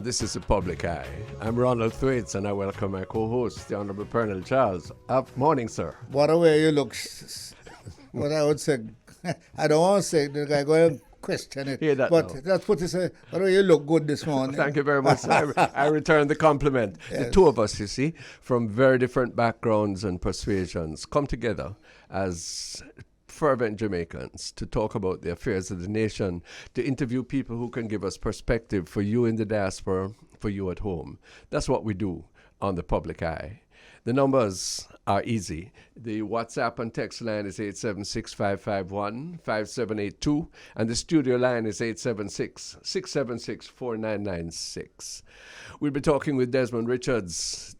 This is the Public Eye. I'm Ronald Thwaites, and I welcome my co-host, the Honourable Colonel Charles. Morning, sir. What a way you look. What I would say, I don't want to say the guy going to question it, but now. that's what he said. What a way you look good this morning. Thank you very much. I return the compliment. Yes. The two of us, you see, from very different backgrounds and persuasions, come together as fervent Jamaicans to talk about the affairs of the nation, to interview people who can give us perspective for you in the diaspora, for you at home. That's what we do on the Public Eye. The numbers are easy. The WhatsApp and text line is 876-551-5782, and the studio line is 876-676-4996. We'll be talking with Desmond Richards,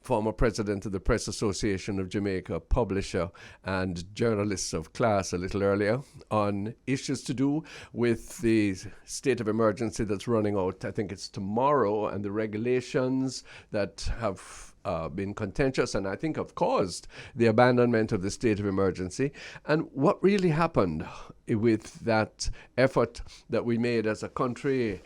former president of the Press Association of Jamaica, publisher and journalist of class a little earlier, on issues to do with the state of emergency that's running out, I think it's tomorrow, and the regulations that have been contentious and I think have caused the abandonment of the state of emergency, and what really happened with that effort that we made as a country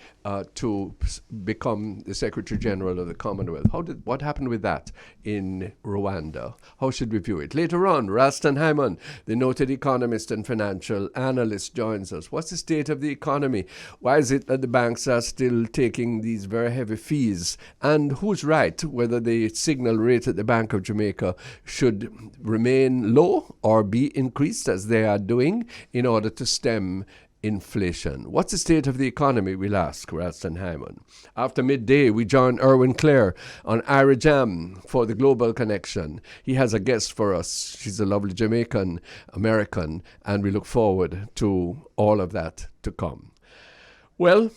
to become the Secretary General of the Commonwealth. What happened with that in Rwanda? How should we view it? Later on, Ralston Hyman, the noted economist and financial analyst, joins us. What's the state of the economy? Why is it that the banks are still taking these very heavy fees? And who's right, whether the signal rate at the Bank of Jamaica should remain low or be increased, as they are doing, in order to stem inflation? What's the state of the economy, we'll ask Ralston Hyman. After midday, we join Erwin Clare on Ira Jam for the Global Connection. He has a guest for us. She's a lovely Jamaican American, and we look forward to all of that to come. Well,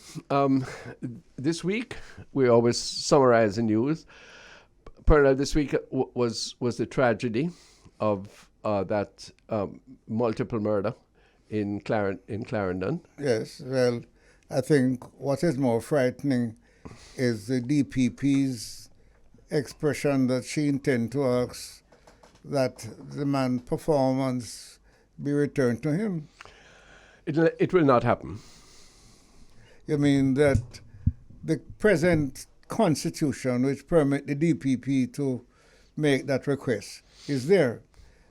this week, we always summarize the news. This week was the tragedy of that multiple murder in Clarendon. Yes, well, I think what is more frightening is the DPP's expression that she intends to ask that the man's performance be returned to him. It will not happen. You mean that the present constitution, which permit the DPP to make that request, is there,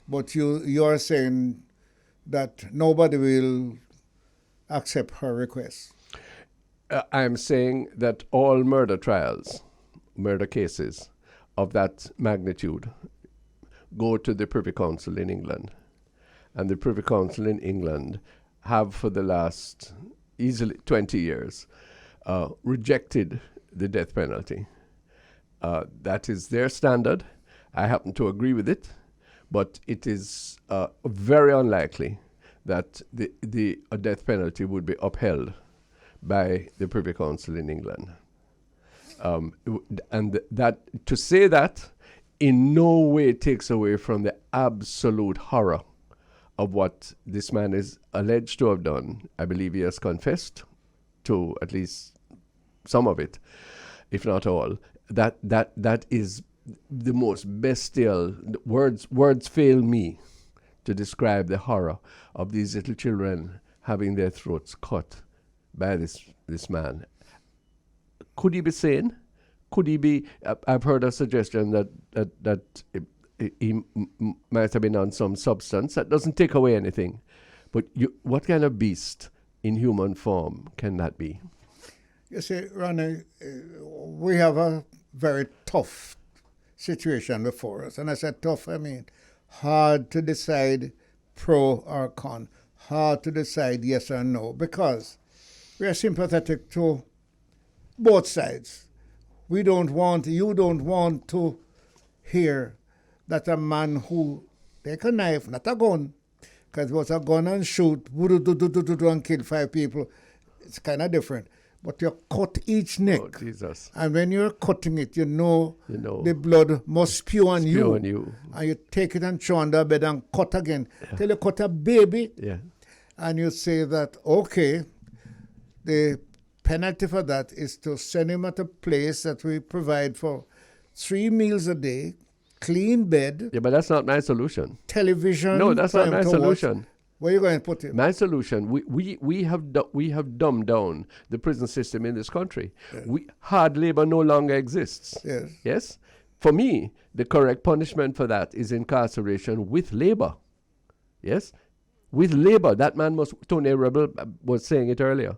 but you're saying that nobody will accept her request? I'm saying that all murder trials, murder cases of that magnitude go to the Privy Council in England. And the Privy Council in England have for the last easily 20 years rejected the death penalty. That is their standard. I happen to agree with it, but it is very unlikely that the death penalty would be upheld by the Privy Council in England. And that to say that in no way takes away from the absolute horror of what this man is alleged to have done. I believe he has confessed to at least some of it, if not all. That is the most bestial. Words fail me to describe the horror of these little children having their throats cut by this man. Could he be sane? Could he be? I've heard a suggestion that he might have been on some substance. That doesn't take away anything. But what kind of beast in human form can that be? You see, Ronnie, we have a very tough situation before us. And I said tough, I mean hard to decide pro or con, hard to decide yes or no, because we are sympathetic to both sides. You don't want to hear that a man who take a knife, not a gun, because it was a gun and shoot, and kill 5 people, it's kind of different. But you cut each neck. Oh, Jesus. And when you're cutting it, you know the blood must spew on you. And you take it and throw under bed and cut again. Yeah. Till you cut a baby. Yeah. And you say that, okay, the penalty for that is to send him at a place that we provide for 3 meals a day, clean bed. Yeah, but that's not my solution. Television. No, that's not my solution. Where you going to put him? My solution: we have dumbed down the prison system in this country. Yes. Hard labor no longer exists. Yes. Yes. For me, the correct punishment for that is incarceration with labor. Yes, with labor. That man must. Tony Rebel was saying it earlier.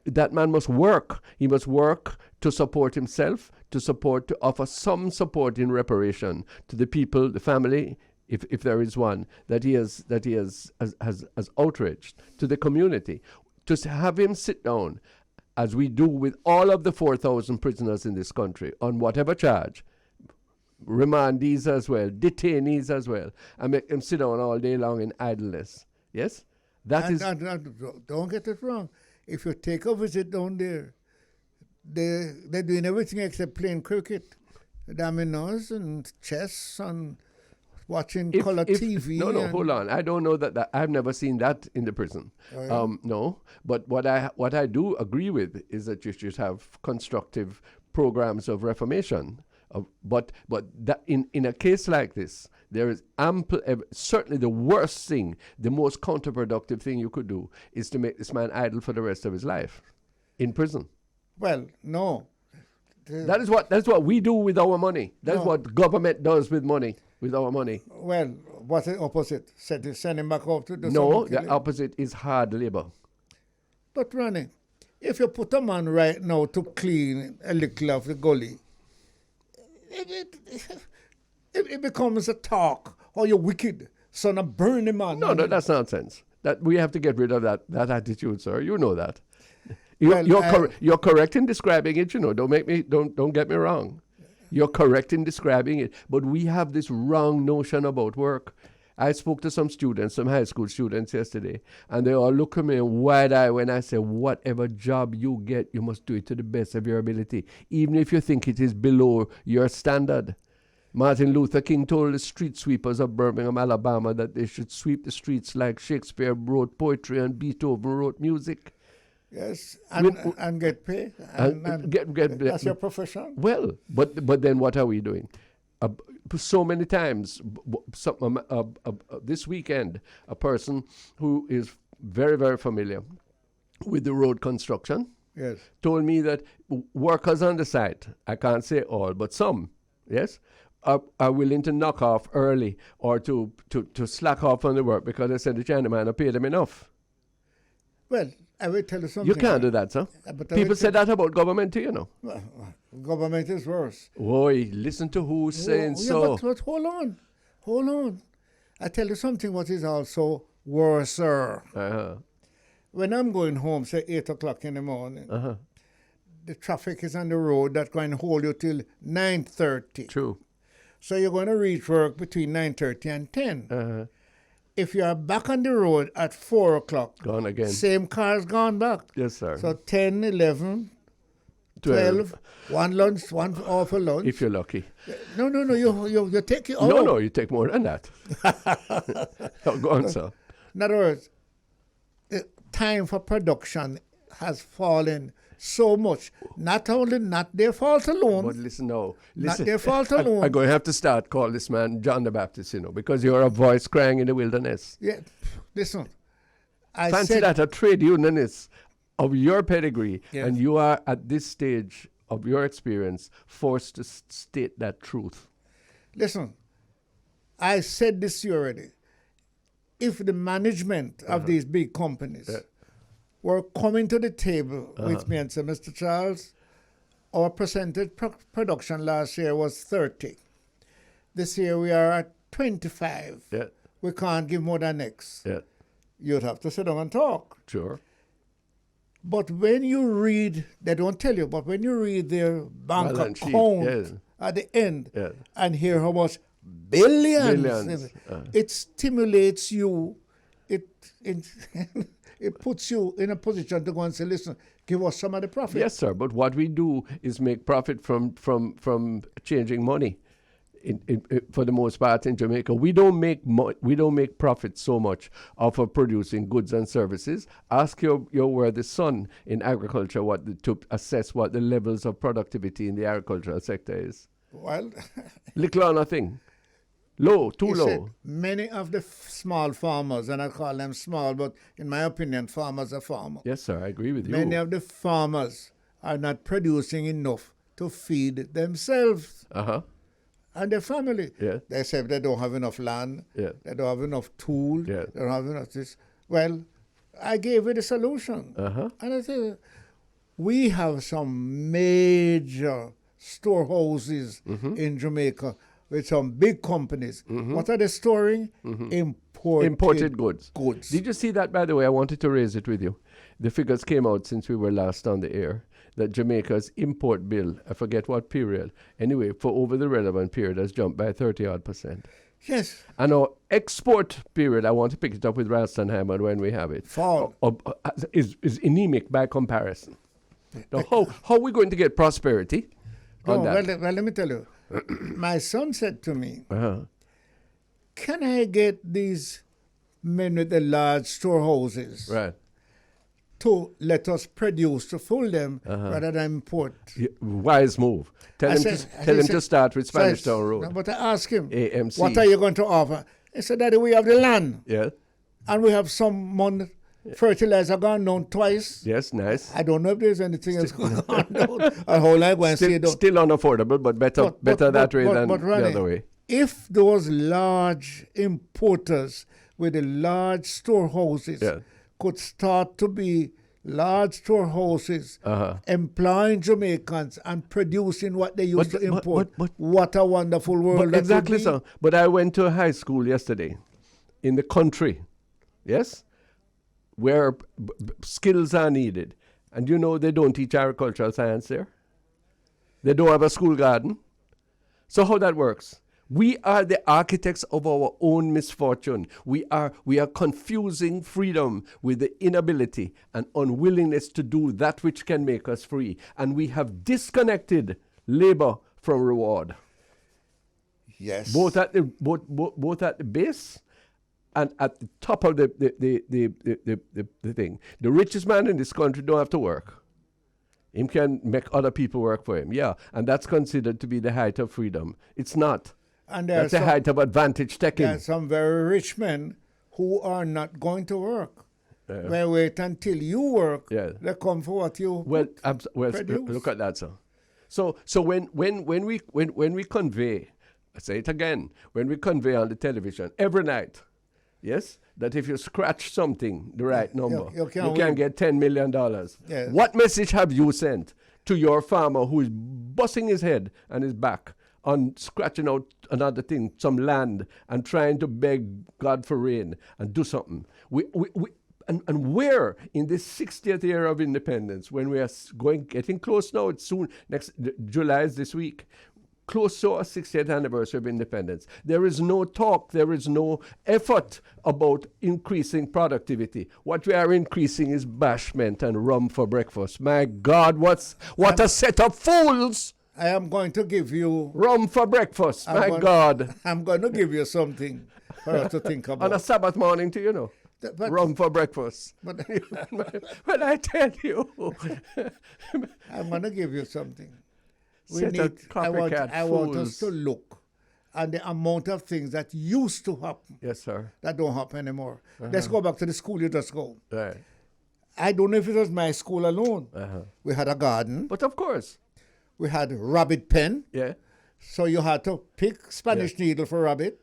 That man must work. He must work to support himself, to offer some support in reparation to the people, the family, if there is one that he has outraged, to the community, to have him sit down, as we do with all of the 4,000 prisoners in this country, on whatever charge, remandees as well, detainees as well, and make them sit down all day long in idleness. Yes, don't get it wrong. If you take a visit down there, they're doing everything except playing cricket, dominoes and chess and watching color TV. No, hold on. I don't know that. I've never seen that in the prison. Oh, yeah? No, but what I do agree with is that you should have constructive programs of reformation. But that in a case like this, there is ample. Certainly, the worst thing, the most counterproductive thing you could do is to make this man idle for the rest of his life in prison. Well, no. That's what we do with our money. That's what government does with money, with our money. Well, what's the opposite? Send him back up to do No, something. the opposite is hard labor. But Ronnie, if you put a man right now to clean a little of the gully, it becomes a talk. Oh, you're wicked, son of burn him man. No, that's nonsense. That we have to get rid of that attitude, sir. You know that. Well, You're correct in describing it. Don't get me wrong. You're correct in describing it, but we have this wrong notion about work. I spoke to some high school students yesterday, and they all look at me wide-eyed when I say, whatever job you get, you must do it to the best of your ability, even if you think it is below your standard. Martin Luther King told the street sweepers of Birmingham, Alabama, that they should sweep the streets like Shakespeare wrote poetry and Beethoven wrote music. Yes, and get paid. And get that's your profession. Well, but then what are we doing? So many times, this weekend, a person who is very, very familiar with the road construction Yes. told me that workers on the site, I can't say all, but some, yes, are willing to knock off early or to slack off on the work because they said the Chinaman paid them enough. Well, I will tell you something. You can't do that, sir. But People say that about government too, you know. Well, government is worse. Boy, listen to who's saying so. But hold on. I tell you something what is also worser. Uh-huh. When I'm going home, say 8 o'clock in the morning, the traffic is on the road that's going to hold you till 9:30. True. So you're going to reach work between 9:30 and 10. Uh-huh. If you are back on the road at 4 o'clock, Gone again. same car's gone back. Yes, sir. So 10, 11, 12, one lunch, one hour for lunch. If you're lucky. No, you take it. No, you take more than that. Go on, sir. In other words, the time for production has fallen so much. Not their fault alone. But listen now. Not their fault alone. I'm going to have to start call this man John the Baptist, because you're a voice crying in the wilderness. Yeah, listen. Fancy that, a trade unionist of your pedigree, Yes. and you are at this stage of your experience forced to state that truth. Listen, I said this to you already. If the management of these big companies were coming to the table with me and said, Mr. Charles, our percentage production last year was 30. This year we are at 25. Yeah, We can't give more than X. yeah, You'd have to sit down and talk. sure. But when you read, they don't tell you, but when you read their bank Balance sheet, account at the end Yeah. and hear how much billions. Billions, It stimulates you. It puts you in a position to go and say, listen, give us some of the profit. Yes, sir. But what we do is make profit from changing money. For the most part in Jamaica, we don't make profit so much off of producing goods and services. Ask your worthy son in agriculture to assess what the levels of productivity in the agricultural sector is. Well, Little or nothing. Low, too He low. said many of the small farmers, and I call them small, but in my opinion, farmers are farmers. Yes, sir, I agree with you. Many of the farmers are not producing enough to feed themselves Uh-huh. and their family. Yeah. They say they don't have enough land, Yeah. they don't have enough tools, Yeah. they don't have enough this. Well, I gave you the solution. Uh-huh. And I said, we have some major storehouses in Jamaica with some big companies. What are they storing? Imported goods. goods. Did you see that, by the way? I wanted to raise it with you. The figures came out since we were last on the air that Jamaica's import bill, I forget what period, anyway, for over the relevant period has jumped by 30-odd%. Yes. And our export period, I want to pick it up with Rastanheimer when we have it, Fall. is anemic by comparison. Now, how are we going to get prosperity on that? Well, let me tell you. My son said to me, Uh-huh. can I get these men with the large storehouses Right. to let us produce to fill them rather than import? Yeah, wise move. Tell him to start with Spanish Town Road. No, but I asked him, AMC. what are you going to offer? He said, Daddy, we have the land Yeah. and we have some money. Fertilizer gone down twice. Yes, nice. I don't know if there's anything else going on down. I whole I go and see it. Still unaffordable, but better that way than but the Ronnie, other way. If those large importers with the large storehouses Yeah. could start to be large storehouses employing Jamaicans and producing what they used to import, what a wonderful world that Exactly would be. so. But I went to a high school yesterday in the country, yes, where skills are needed. And you know they don't teach agricultural science there. They don't have a school garden. So how that works? We are the architects of our own misfortune. We are confusing freedom with the inability and unwillingness to do that which can make us free. And we have disconnected labor from reward. Yes. Both at the base and at the top of the thing. The richest man in this country don't have to work. He can make other people work for him. Yeah, and that's considered to be the height of freedom. It's not. And That's the height of advantage there taking. are some very rich men who are not going to work. They wait until you work. Yeah. They come for what you produce. Look at that, sir. So when we convey, I say it again, when we convey on the television every night, yes, that if you scratch something, the right number, you can you win. can get $10 million. Yes. What message have you sent to your farmer who is busting his head and his back on scratching out another thing, some land, and trying to beg God for rain and do something? And where in this 60th year of independence, when we are getting close now, it's soon, July is this week, close to our 60th anniversary of independence, there is no talk, there is no effort about increasing productivity. What we are increasing is bashment and rum for breakfast. My God, what a set of fools! I am going to give you... Rum for breakfast, God. I'm going to give you something for us to think about. On a Sabbath morning too, you know. But- Rum for breakfast. But When I tell you. I'm going to give you something. Set of copycat I want us fools. to look at the amount of things that used to happen Yes, sir. that don't happen anymore. Let's go back to the school you just go. Right. I don't know if it was my school alone. We had a garden. But of course. We had rabbit pen. Yeah. So you had to pick Spanish needle for rabbit.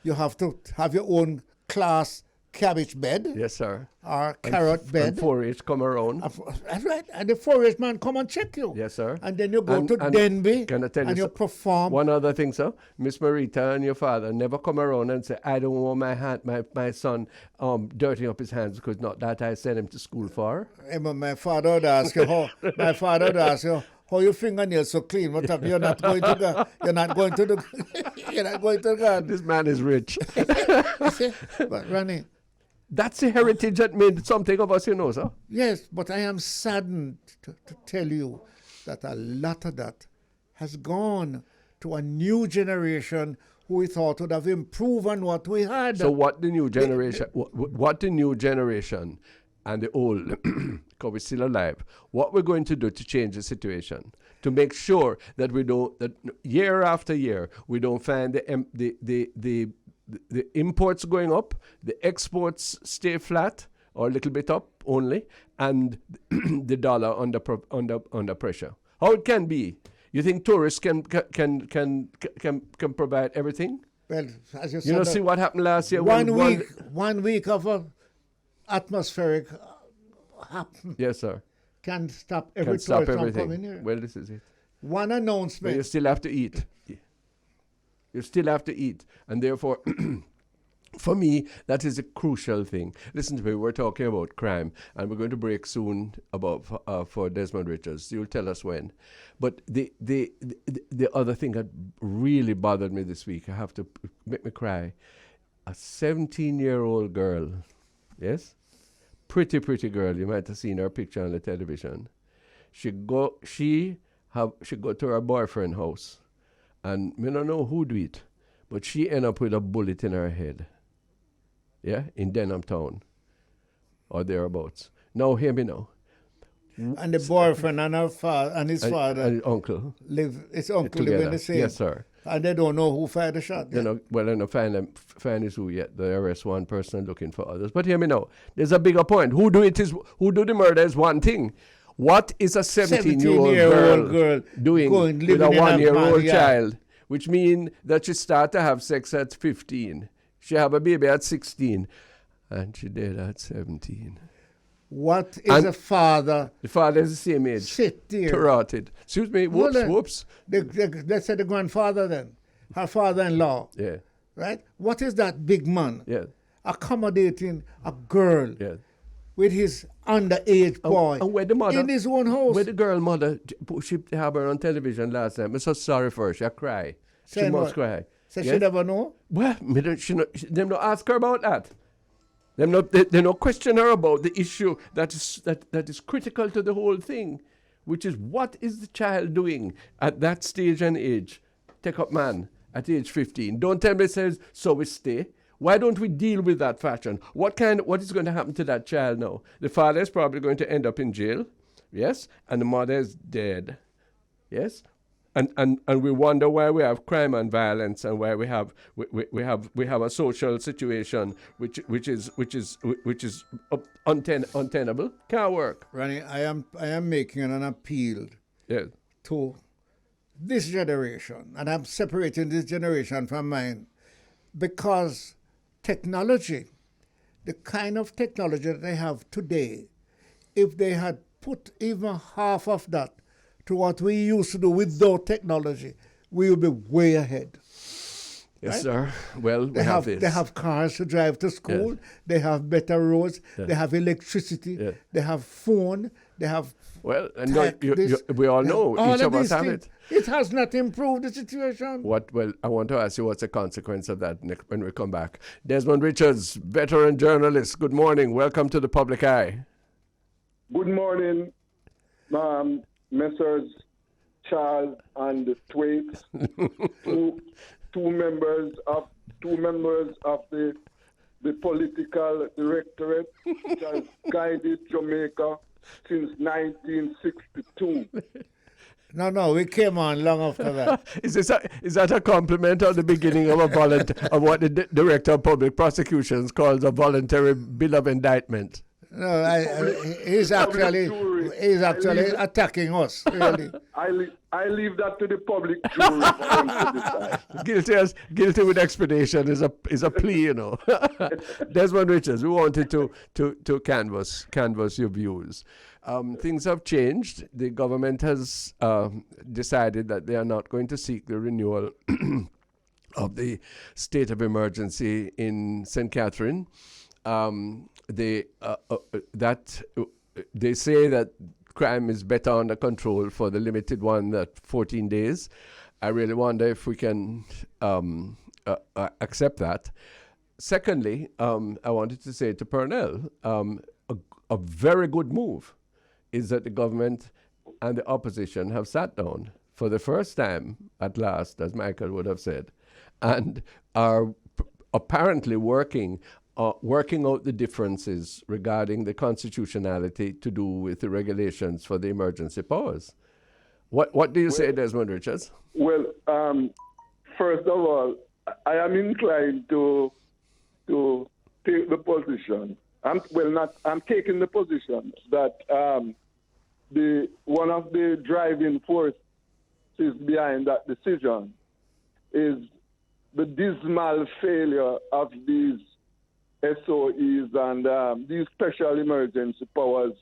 You have to have your own class cabbage bed Yes, sir. or carrot bed. And 4-H come around. That's right. And the forest man come and check you. Yes, sir. And then you go And- to and Denby can I tell and you you perform. One other thing, sir. Miss Marita and your father never come around and say, I don't want my son dirtying up his hands because not that I sent him to school for. My father would ask you how your fingernails so clean. What have you're not going to the you're not going to the garden. This man is rich. You see? But Ronnie, That's the heritage that made something of us, you know, sir. yes, but I am saddened to tell you that a lot of that has gone to a new generation who we thought would have improved on what we had. So what the new generation, what the new generation and the old, because we're still alive, what we're going to do to change the situation, to make sure that we don't, that year after year, we don't find the imports going up, the exports stay flat or a little bit up only, and the dollar under pressure. How it can be? You think tourists can provide everything? Well, as you You said, know, see what happened last year. one week of atmospheric happen Yes, sir. can stop every Can stop tourist from coming everything. here. Well, this is it. One But you announcement. still have to eat. You still have to eat, and therefore. For me, that is a crucial thing. Listen to me, we're talking about crime, and we're going to break soon for Desmond Richards. You'll tell us when. But the other thing that really bothered me this week, I have to make me cry, a 17-year-old girl, yes? Pretty girl, you might have seen her picture on the television. She go to her boyfriend's house, and we don't know who do it, but she end up with a bullet in her head. Yeah, in Denham Town or thereabouts. Now, hear me now. And the boyfriend and her father and his father and uncle his uncle together. live in the same. Yes, sir. And they don't know who fired the shot. You know, well, I don't find is who yet. They arrest one person looking for others. But hear me now. There's a bigger point. Who do the murder is one thing. What is a 17-year-old girl doing with a 1-year-old child? Which means that she start to have sex at 15. She have a baby at 16, and she dead at 17. What is a father? The father is the same age. Sit there. Carotid. Excuse me. Whoops, Well, whoops. Let's say the grandfather then, her father-in-law. Yeah. Right? What is that big man Yeah. accommodating a girl Yeah. with his underage boy And where the mother, in his own house? where the girl mother, she have her on television last time. I'm so sorry for her. She cry. She Saying must what? cry. So Yes? she never know? Well, them not ask her about that. They not question her about the issue that is critical to the whole thing, which is what is the child doing at that stage and age? Take up man at age 15. Don't tell me it says so we stay. Why don't we deal with that fashion? What is going to happen to that child now? The father is probably going to end up in jail, yes, and the mother is dead, yes. And we wonder why we have crime and violence, and why we have a social situation which is untenable. Can't work. Ronnie, I am making an appeal to this generation, and I'm separating this generation from mine, because technology, the kind of technology that they have today, if they had put even half of that to what we used to do without technology, we would be way ahead. Yes, right? sir. Well, They have cars to drive to school. Yes. They have better roads. Yes. They have electricity. Yes. They have phone. They have. Well, and this. we all know All each of us these have things. it. It has not improved the situation. Well, I want to ask you what's the consequence of that when we come back. Desmond Richards, veteran journalist. Good morning. Welcome to the Public Eye. Good morning, Messrs. Charles and Thwaites, two members of the political directorate which has guided Jamaica since 1962. No, we came on long after that. Is that a compliment or the beginning of of what the Director of Public Prosecutions calls a voluntary bill of indictment? No, he's actually attacking us. Really. I leave that to the public jury for them to decide. Guilty with explanation is a plea, you know. Desmond Richards, we wanted to canvass your views. Things have changed. The government has decided that they are not going to seek the renewal of the state of emergency in St. Catherine. They say that crime is better under control for the limited one, that 14 days. I really wonder if we can accept that. Secondly, I wanted to say to Purnell, a very good move is that the government and the opposition have sat down for the first time at last, as Michael would have said, and are apparently working working out the differences regarding the constitutionality to do with the regulations for the emergency powers. What do you say, Desmond Richards? Well, first of all, I am inclined to take the position. I'm taking the position that one of the driving forces behind that decision is the dismal failure of these SOEs and these special emergency powers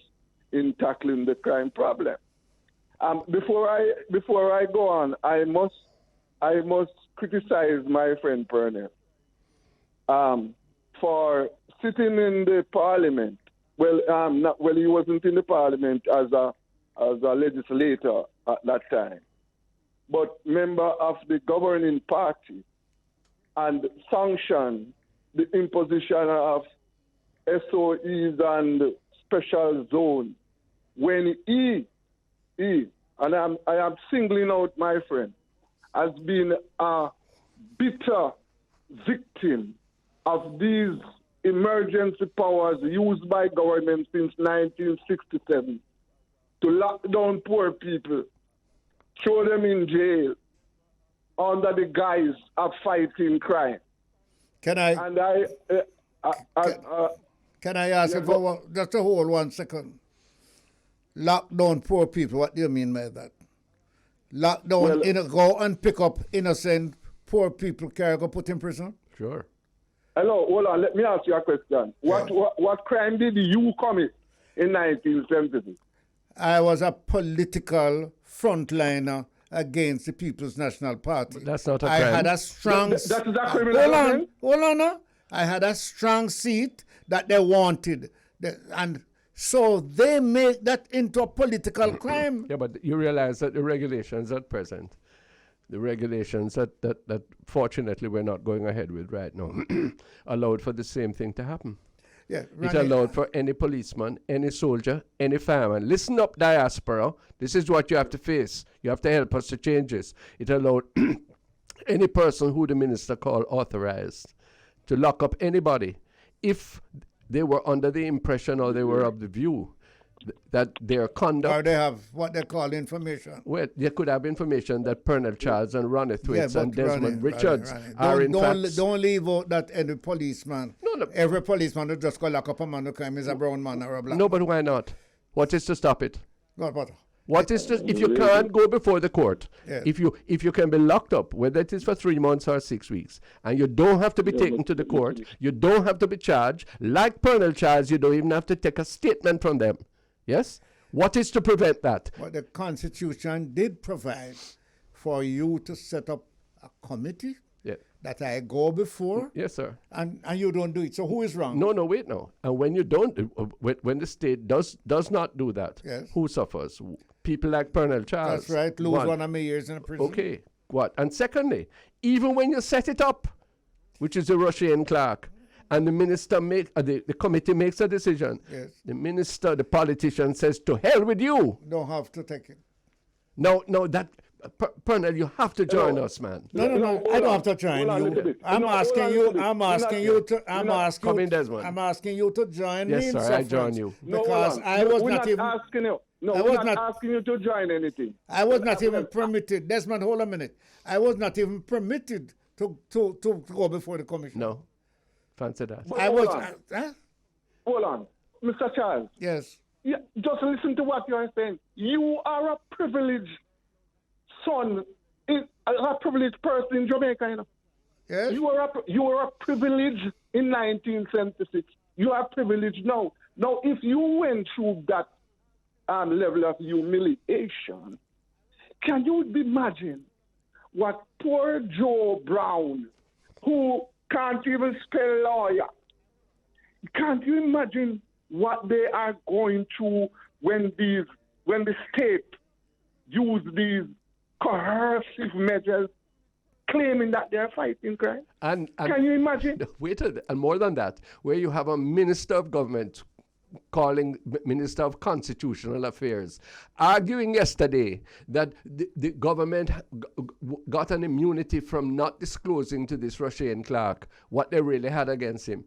in tackling the crime problem. Before I go on, I must criticize my friend Purnell for sitting in the parliament. Well, he wasn't in the parliament as a legislator at that time, but member of the governing party, and sanction the imposition of SOEs and special zones when he and I am singling out my friend, has been a bitter victim of these emergency powers used by government since 1967 to lock down poor people, throw them in jail under the guise of fighting crime. Can I ask you for just a hold 1 second? Lock down poor people, what do you mean by that? Lock down, go and pick up innocent poor people, go put in prison? Sure. Hello, hold on, let me ask you a question. What crime did you commit in 1976? I was a political frontliner against the People's National Party. But that's not a crime. I had a strong... That is a criminal. Hold on now. I had a strong seat that they wanted. And so they make that into a political crime. Yeah, but you realize that the regulations at present, the regulations that fortunately we're not going ahead with right now, allowed for the same thing to happen. Yeah, it allowed for any policeman, any soldier, any fireman. Listen up, diaspora. This is what you have to face. You have to help us to change this. It allowed any person who the minister called authorized to lock up anybody if they were under the impression or they were of the view that their conduct... Or they have what they call information. Well, they could have information that Purnell Charles and Ronnie Thwaites and Desmond Richards are in fact... Don't leave out that any policeman, every policeman who just go lock up a man who crime is a brown man or a black man. No, but why not? What is to stop it? What is to, if you can't go before the court, yes. if you can be locked up, whether it is for 3 months or 6 weeks, and you don't have to be taken to the court, you don't have to be charged, like Purnell Charles, you don't even have to take a statement from them. Yes? What is to prevent that? But the Constitution did provide for you to set up a committee that I go before. Yes, sir. And you don't do it. So who is wrong? No, wait, no. And when you don't, when the state does not do that, yes. Who suffers? People like Purnell Charles. That's right. Lose one of my years in a prison. Okay. What? And secondly, even when you set it up, which is the Russia Clark, and the minister the committee makes a decision. Yes. The minister, the politician says, to hell with you. Don't have to take it. No, that, Purnell, you have to join us, man. No, I don't have to join you. I'm asking you to join yes, me. Yes, sir, I join you. Because I was not even... asking you. No, we're not asking you to join anything. I was not even permitted. Desmond, hold a minute. I was not even permitted to go before the commission. No. Fancy that. Hold on. Mr. Charles. Yes. Yeah, just listen to what you are saying. You are a privileged son, a privileged person in Jamaica, you know. Yes. You were a privileged in 1976. You are privileged now. Now, if you went through that level of humiliation, can you imagine what poor Joe Brown, who can't even spell lawyer, can't you imagine what they are going through when the state use these coercive measures, claiming that they're fighting crime? And can you imagine? Wait, and more than that, where you have a minister of government calling Minister of Constitutional Affairs, arguing yesterday that the government got an immunity from not disclosing to this Russia Clark what they really had against him.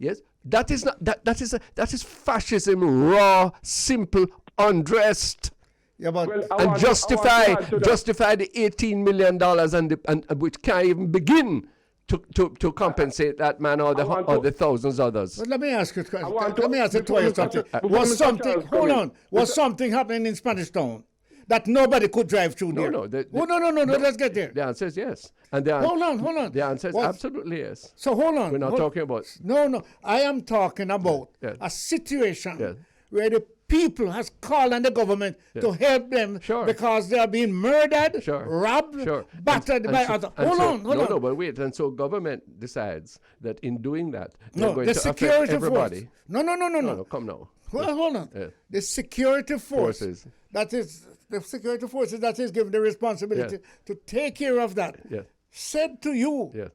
Yes, that is not that is fascism, raw, simple, undressed. Yeah, but Well, And justify to that. justify the $18 million and which can't even begin to compensate that man or the thousands others. but let me ask you, want to- let me ask you before twice Mr. something. Before Was Mr. something, Charles hold come in. on, was something happening in Spanish Town that nobody could drive through there? No. No, let's get there. The answer is yes. And Hold on. The answer is What? absolutely yes. So hold on. We're not talking about. No, I am talking about Yes. a situation Yes. where the people has called on the government to help them Sure. because they are being murdered, Sure. robbed, Sure. battered by others. Hold on. No, but wait. And so government decides that in doing that, they're No, going the to affect security everybody. force. No. No, come now. Well, hold on. Yeah. The security Forces. that is the security forces that is given the responsibility to take care of that. Yeah. Said to you, Yeah.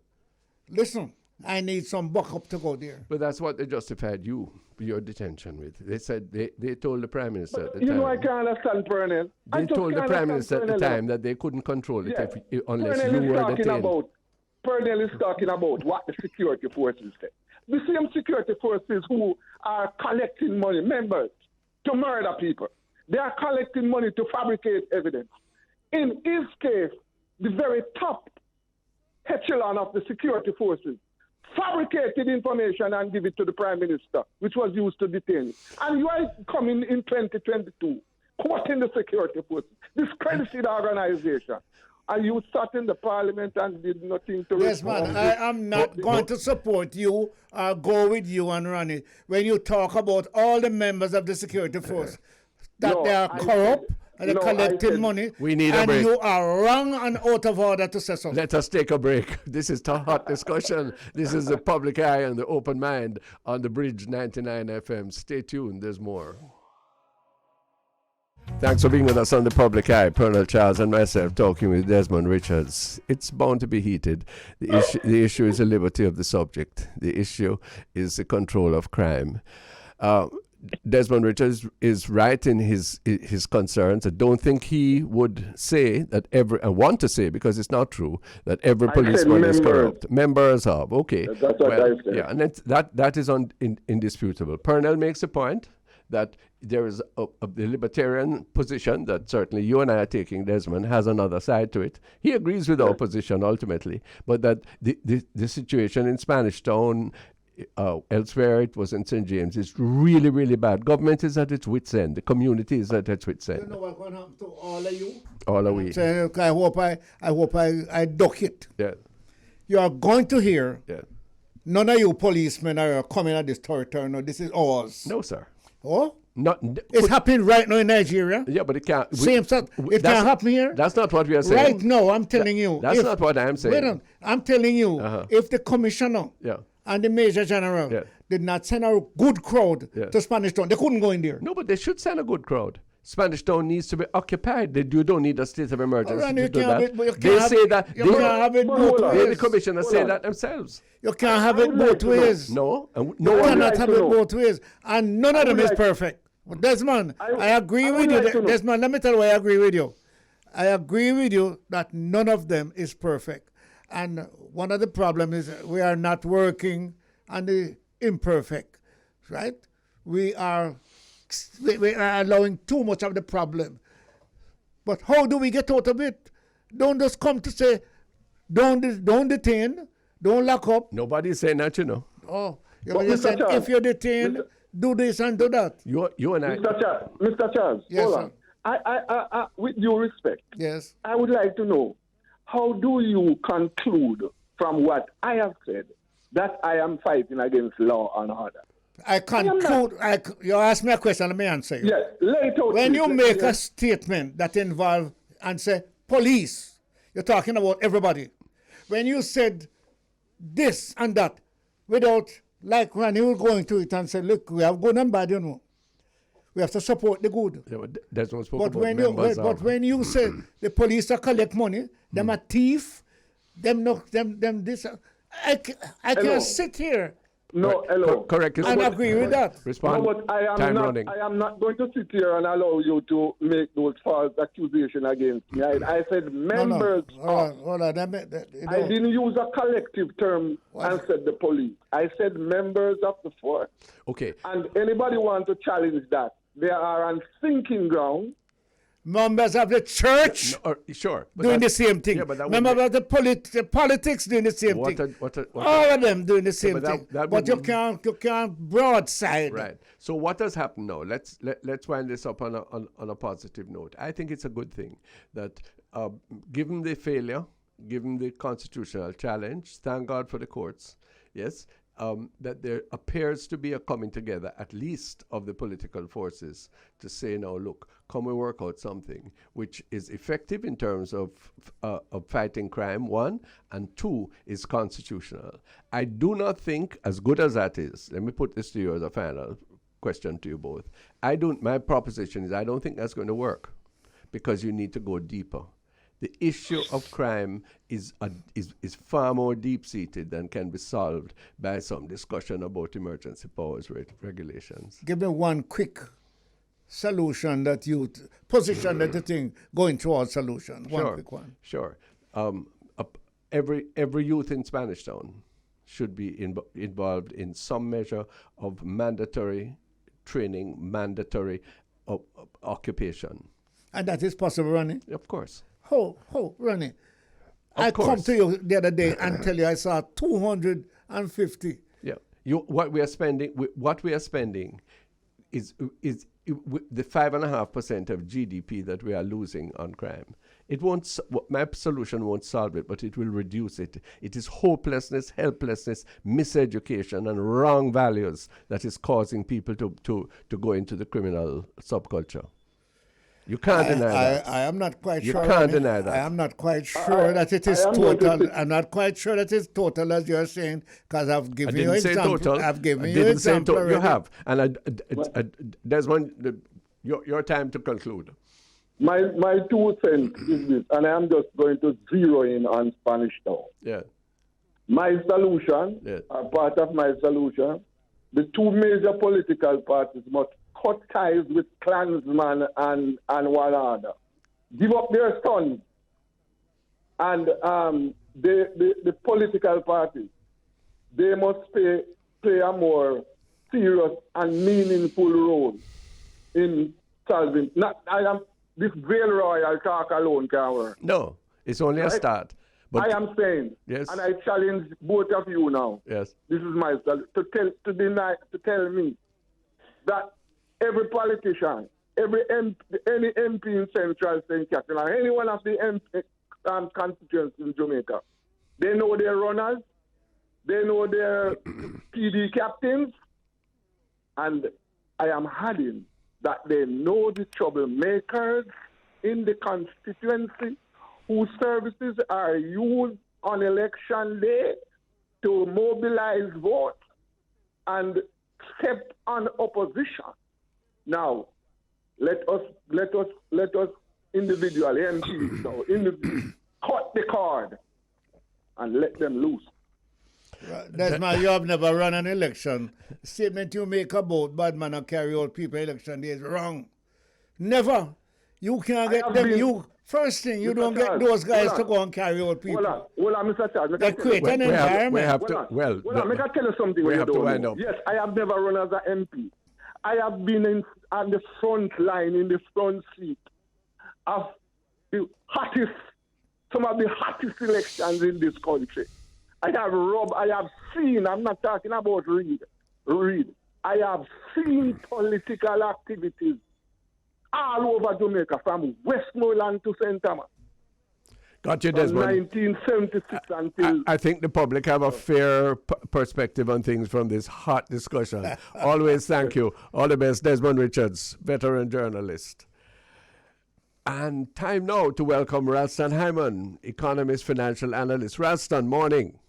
listen, I need some backup to go there. But that's what they justified your detention with. They said they told the Prime Minister at the You time. know, I can't understand Pernell. I They just told the can't Prime understand Minister at the Pernell. time that they couldn't control it Yeah. unless Pernell you is were talking detained. about. Pernell is talking about what the security forces say. The same security forces who are collecting money, members, to murder people. They are collecting money to fabricate evidence. In his case, the very top echelon of the security forces fabricated information and give it to the Prime Minister, which was used to detain him. And you are coming in 2022, quoting the security forces, discredited organization. And you sat in the parliament and did nothing to Yes, respond. man, I am not going to support you or go with you and run it when you talk about all the members of the security force that No, they are I corrupt said- and they're no, I collecting said- money. We need a and break. you are wrong and out of order to say so. Let us take a break. This is a hot discussion. This is the Public Eye and the Open Mind on the Bridge 99 FM. Stay tuned. There's more. Thanks for being with us on the Public Eye. Colonel Charles and myself talking with Desmond Richards. It's bound to be heated. The issue is the liberty of the subject. The issue is the control of crime. Desmond Richards is right in his concerns. I don't think he would say that want to say, because it's not true, that every I said policeman is members. corrupt. Members of, okay. That's what I said. Yeah, and that is indisputable. Purnell makes a point that there is the libertarian position that certainly you and I are taking, Desmond, has another side to it. He agrees with our position ultimately, but that the situation in Spanish Town, elsewhere it was in St. James, is really, really bad. Government is at its wit's end. The community is at its wit's You end. know what's going to happen to all of you? All are we. So, I hope I duck it. Yeah, You are going to hear yeah. none of you policemen are coming at this territory. No, this is ours. No, sir. Oh? Not. It's happening right now in Nigeria. Yeah, but it can't. Same stuff. It that's- can't happen here. That's not what we are saying. Right now, I'm telling you. That's not what I'm saying. Wait on. I'm telling you, if the commissioner Yeah. and the major general Yeah. did not send a good crowd Yeah. to Spanish Town, they couldn't go in there. No, but they should send a good crowd. Spanish Town needs to be occupied. You don't need a state of emergency Alright, to you do can't have that. it, but you They can't have- say that. you can't have it But both hold on. They, the ways. commissioners Hold say on. that themselves. You can't have I it would like both to know. ways. No, and You no one. cannot like have to it know. both ways. And none of them would is like- perfect. But Desmond, I agree I with would you. like to know. Desmond, let me tell you why I agree with you. I agree with you that none of them is perfect. And one of the problems is we are not working on the imperfect, right? We are allowing too much of the problem. But how do we get out of it? Don't just come to say, don't detain, don't lock up. Nobody's saying that, you know. Oh, you But just Mr. said Charles, if you're detained, do this and do that. You and I. Mr. Charles, Yes, hold sir. on. I, with due respect, Yes. I would like to know, how do you conclude from what I have said that I am fighting against law and order? I conclude. You ask me a question, let me answer you. Yes, lay it out. When please. you make a statement that involves and say police, you're talking about everybody. When you said this and that, without, like when you were going to it and say, look, we have good and bad, you know. We have to support the good. Yeah, but that's not spoke But about when you members but of- when you say the police are collect money, them a thief, them no them this I Hello. can't sit here No, hello. Correct. I agree with that. Respond. No, but Time running. I am not going to sit here and allow you to make those false accusations against me. I said members of. Hold on. I didn't use a collective term and said the police. I said members of the force. Okay. And anybody want to challenge that? They are on sinking ground. Members of the church Sure. But doing the same thing. Yeah, but that Members of the politics doing the same thing. All of them doing the same thing. But you can't broadside. Right. So what has happened now? Let's wind this up on a positive note. I think it's a good thing that given the failure, given the constitutional challenge, thank God for the courts. Yes. That there appears to be a coming together, at least of the political forces, to say, now, look, can we work out something which is effective in terms of fighting crime, one, and two, is constitutional. I do not think, as good as that is, let me put this to you as a final question to you both. My proposition is I don't think that's going to work because you need to go deeper. The issue of crime is far more deep-seated than can be solved by some discussion about emergency powers regulations. Give me one quick solution that you position that you think going towards solution. One quick one. Sure. Every youth in Spanish Town should be involved in some measure of mandatory training, mandatory occupation. And that is possible, Ronnie? Of course. Ronnie. I come to you the other day and tell you I saw 250. Yeah. What we are spending is the 5.5% of GDP that we are losing on crime. It won't. My solution won't solve it, but it will reduce it. It is hopelessness, helplessness, miseducation, and wrong values that is causing people to go into the criminal subculture. You can't deny that. I am not quite sure. You can't deny that. I am not quite sure that it is total. I'm not quite sure that it's total as you're saying, because I've given you example. I've given you example. You have. And Desmond, your time to conclude. My 2 cents is this, and I am just going to zero in on Spanish Town. Yeah. My solution, part of my solution, the two major political parties must cut ties with Klansman and one another. Give up their sons. And the political parties, they must play a more serious and meaningful role in solving. This Grail Royal talk alone can't work. No, it's only a start. But I am saying, yes, and I challenge both of you now. Yes, this is my style to tell me that every politician, any MP in Central St. Catherine, or any one of the constituents in Jamaica, they know their runners, they know their PD captains, and I am adding that they know the troublemakers in the constituency whose services are used on election day to mobilize votes and step on opposition. Now, let us individually, MPs, cut the cord and let them loose. Desmond, you have never run an election. Statement you make about bad man and carry out people election day is wrong. Never. You can't get them. First thing, you don't get those guys to go and carry out people. Hold on, Mr. Charles. They create an environment. We have to, let me tell you something. We have to wind up. Yes, I have never run as an MP. I have been on the front line, in the front seat of some of the hottest elections in this country. I have seen, I'm not talking about read. I have seen political activities all over Jamaica, from Westmoreland to St. Thomas. Got you, Desmond. 1976 until... I think the public have a fair perspective on things from this hot discussion. Always thank you. All the best, Desmond Richards, veteran journalist. And time now to welcome Ralston Hyman, economist, financial analyst. Ralston, morning.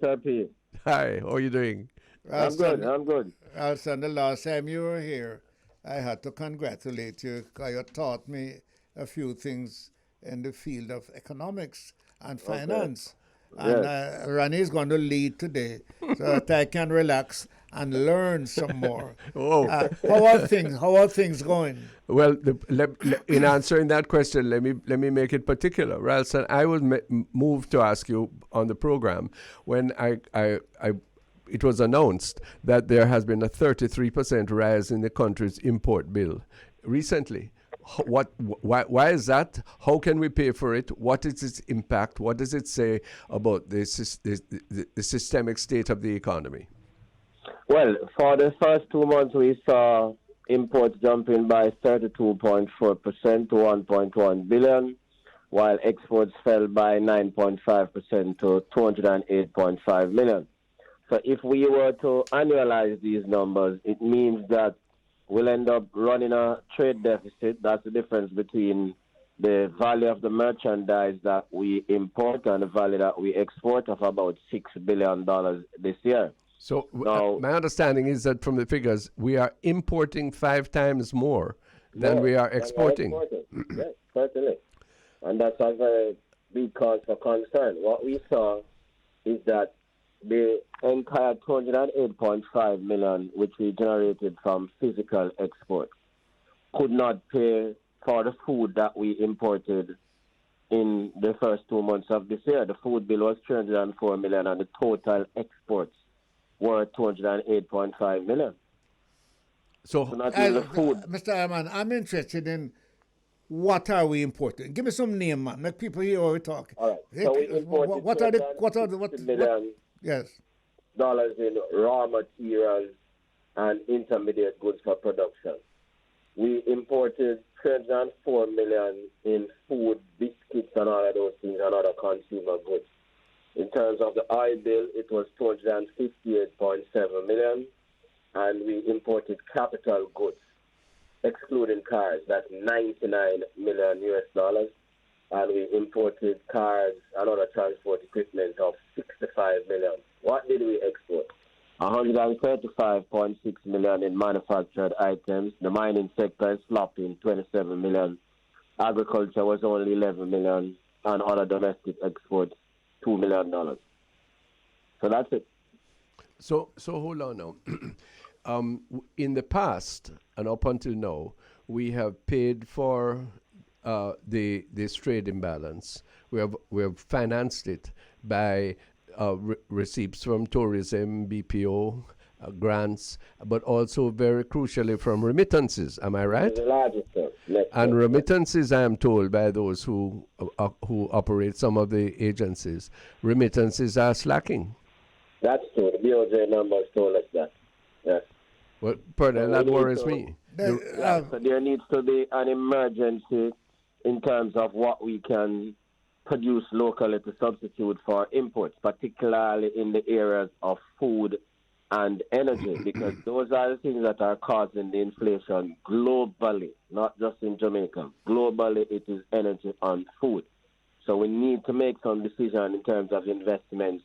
Happy. Hi, how are you doing? Ralston, I'm good. Ralston, the last time you were here, I had to congratulate you because you taught me a few things in the field of economics and finance. And Yes. Ronnie is going to lead today so that I can relax and learn some more. Oh, How are things? How are things going? well, in answering that question, let me make it particular. Ralston, I was moved to ask you on the program when it was announced that there has been a 33% rise in the country's import bill recently. Why is that? How can we pay for it? What is its impact? What does it say about the systemic state of the economy? Well, for the first 2 months, we saw imports jumping by 32.4% to 1.1 billion, while exports fell by 9.5% to 208.5 million. So if we were to annualize these numbers, it means that we'll end up running a trade deficit. That's the difference between the value of the merchandise that we import and the value that we export of about $6 billion this year. So Now, my understanding is that from the figures, we are importing 5 times more than more we are than we're exporting. exporting. Yes, certainly. And that's a very big cause for concern. What we saw is that the entire 208.5 million, which we generated from physical exports, could not pay for the food that we imported in the first 2 months of this year. The food bill was 304 million, and the total exports were 208.5 million. So So not even the food. Mr. Ayman, I'm interested in what are we importing? Give me some name, man. Let people hear what we're talking. All right. So we imported What are the what? $260 million Yes. in raw materials and intermediate goods for production. We imported 304 million in food, biscuits, and all of those things, and other consumer goods. In terms of the oil bill, it was 258.7 million, and we imported capital goods, excluding cars, that's 99 million US dollars, and we imported cars and other transport equipment of 65 million. What did we export? 135.6 million in manufactured items. The mining sector is flopping 27 million. Agriculture was only 11 million, and other domestic exports $2 million. So that's it. So hold on now. In the past and up until now, we have paid for this trade imbalance. We have financed it by receipts from tourism, BPO, grants, but also very crucially from remittances. Am I right? The largest one. And remittances, I am told by those who operate some of the agencies, remittances are slacking. That's true. The BOJ numbers told us that. Yes. Well, pardon, that worries me. So there needs to be an emergency in terms of what we can produce locally to substitute for imports, particularly in the areas of food and energy, because those are the things that are causing the inflation globally, not just in Jamaica. Globally, it is energy and food. So we need to make some decision in terms of investments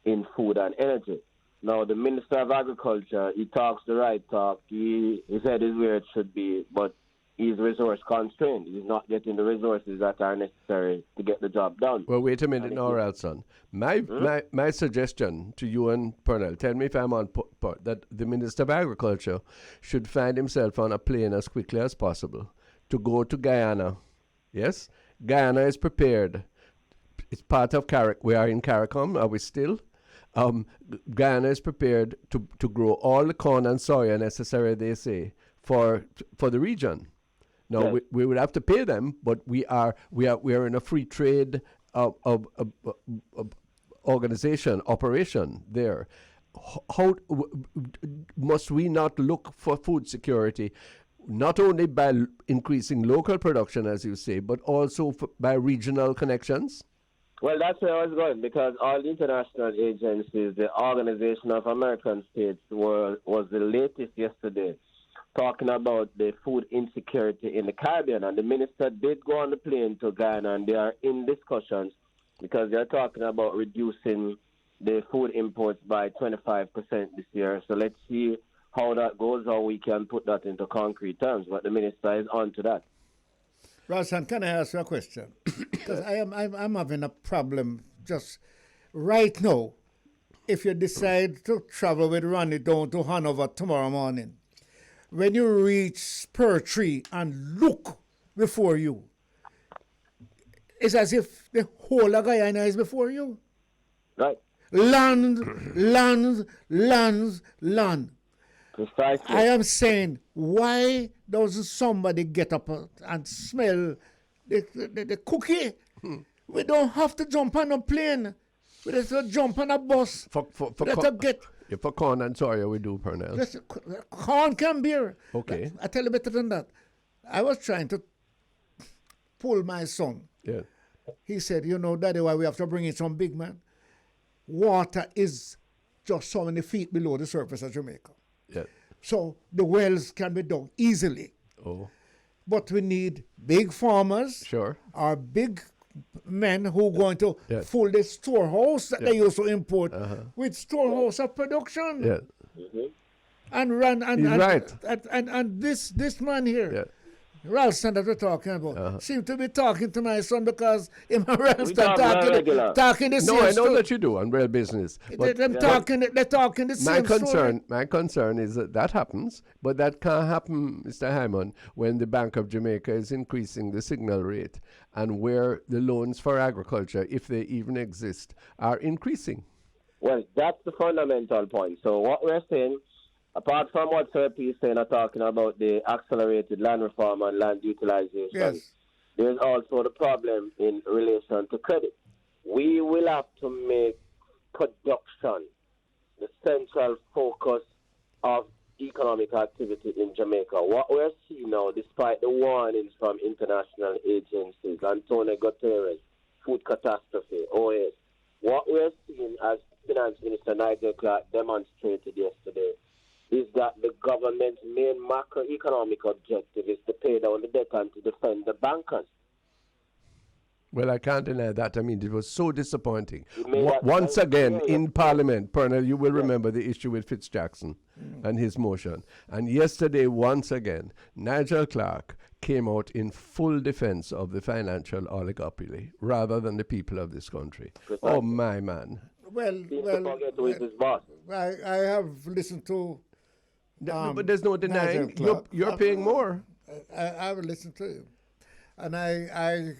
in food and energy. Now, the Minister of Agriculture, he talks the right talk. His head is where it should be, but he's resource constrained. He's not getting the resources that are necessary to get the job done. Well, wait a minute now, Ralston. My suggestion to you and Pernell, tell me if I'm on point, that the Minister of Agriculture should find himself on a plane as quickly as possible to go to Guyana. Yes? Guyana is prepared. It's part of we are in CARICOM, are we still? Guyana is prepared to grow all the corn and soya necessary, they say, for the region. Now, we would have to pay them, but we are in a free trade organization, operation there. How must we not look for food security, not only by increasing local production, as you say, but also by regional connections? Well, that's where I was going, because all the international agencies, the Organization of American States was the latest yesterday talking about the food insecurity in the Caribbean. And the minister did go on the plane to Guyana, and they are in discussions because they're talking about reducing the food imports by 25% this year. So let's see how that goes, how we can put that into concrete terms. But the minister is on to that. Ralston, can I ask you a question? Because I'm having a problem just right now, if you decide to travel with Ronnie down to Hanover tomorrow morning, when you reach Spur Tree and look before you, it's as if the whole of Guyana is before you. Right. Land, land, land, land. Precisely. I am saying, why doesn't somebody get up and smell the cookie? We don't have to jump on a plane. We just have to jump on a bus. For corn and soya we do, Pernell. Corn can beer. Okay. I tell you better than that. I was trying to pull my son. Yeah. He said, you know, Daddy, why we have to bring in some big man? Water is just so many feet below the surface of Jamaica. Yeah. So the wells can be dug easily. Oh. But we need big farmers Sure. or big men who are going to Yeah. fill the storehouse that they used to import with storehouse of production. Yeah. And run He's right. and this man here. Yeah. Ralston that we're talking about seem to be talking to my son because him and Ralston talk talking the same No, I know story. that you do on real business. But They're talking the same story. my concern is that happens, but that can't happen, Mr. Hyman, when the Bank of Jamaica is increasing the signal rate and where the loans for agriculture, if they even exist, are increasing. Well, that's the fundamental point. So what we're saying, apart from what Sir P is saying, talking about the accelerated land reform and land utilization, Yes. there's also the problem in relation to credit. We will have to make production the central focus of economic activity in Jamaica. What we're seeing now, despite the warnings from international agencies, Antonio Guterres, food catastrophe, OAS, what we're seeing, as Finance Minister Nigel Clark demonstrated yesterday, is that the government's main macroeconomic objective is to pay down the debt and to defend the bankers. Well, I can't deny that. I mean, it was so disappointing. that Once sense. again, Yeah. in Parliament, Pernell, you will remember the issue with Fitzjackson and his motion. And yesterday, once again, Nigel Clark came out in full defense of the financial oligopoly rather than the people of this country. Precisely. Oh, my man. Seems to forget who is his boss. I have listened to. No, but there's no denying Nigel Clark. you're paying more. I have listened to him, and I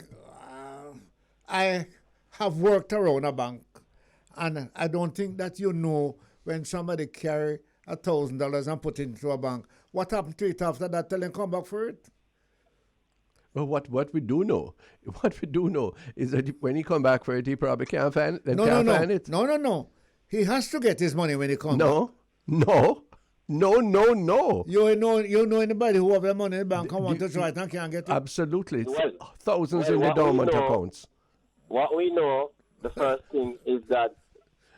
have worked around a bank, and I don't think that you know when somebody carry $1,000 and put it into a bank, what happened to it after that? Tell them come back for it. Well, what we do know is that when he come back for it, he probably can't find it. Find it. No. He has to get his money when he comes back. No. You know anybody who have their money in the bank and want to try it and can't get it? Absolutely. Well, Thousands well, in the what we dormant know- accounts. What we know, the first thing is that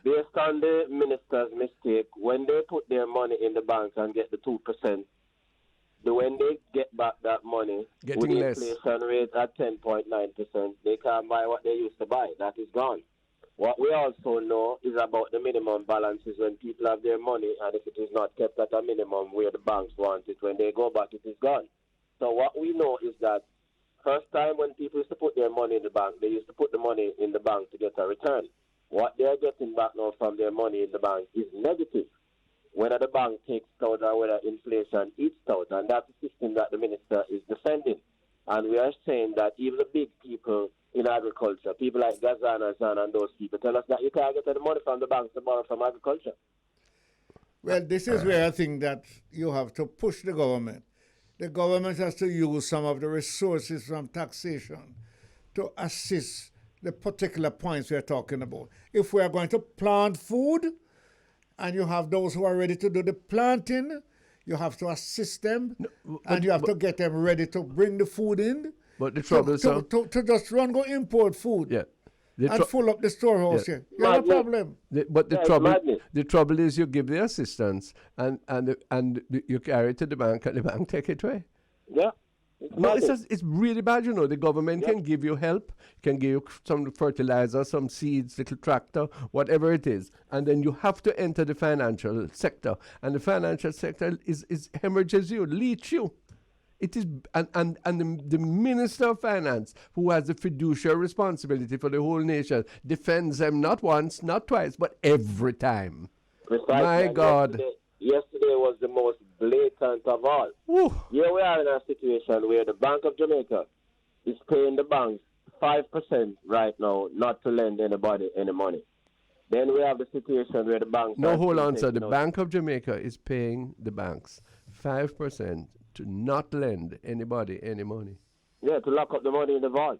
based on the minister's mistake, when they put their money in the bank and get the 2%, when they get back that money, Getting with the less. inflation rate at 10.9%, they can't buy what they used to buy. That is gone. What we also know is about the minimum balances when people have their money, and if it is not kept at a minimum where the banks want it, when they go back, it is gone. So what we know is that first time when people used to put their money in the bank, they used to put the money in the bank to get a return. What they're getting back now from their money in the bank is negative, whether the bank takes it out or whether inflation eats it out. And that's the system that the minister is defending. And we are saying that even the big people in agriculture, people like Gazana and those people, tell us that you can't get the money from the banks to borrow from agriculture. Well, this is where I think that you have to push the government. The government has to use some of the resources from taxation to assist the particular points we are talking about. If we are going to plant food, and you have those who are ready to do the planting, you have to assist them, and you have to get them ready to bring the food in. But the trouble, sir, to just go import food. yeah, And fill up the storehouse here. You have a problem. the trouble is you give the assistance and you carry it to the bank and the bank take it away. Yeah. No, it's really bad, you know. The government can give you help, can give you some fertilizer, some seeds, little tractor, whatever it is. And then you have to enter the financial sector. And the financial sector is hemorrhages you, leech you. It is, and the Minister of Finance, who has the fiduciary responsibility for the whole nation, defends them not once, not twice, but every time. Precisely. My God. Yesterday was the most blatant of all. Woo. Here we are in a situation where the Bank of Jamaica is paying the banks 5% right now not to lend anybody any money. Then we have the situation where the banks... No, hold on, sir. The Bank of Jamaica is paying the banks 5% to not lend anybody any money. Yeah, to lock up the money in the vault,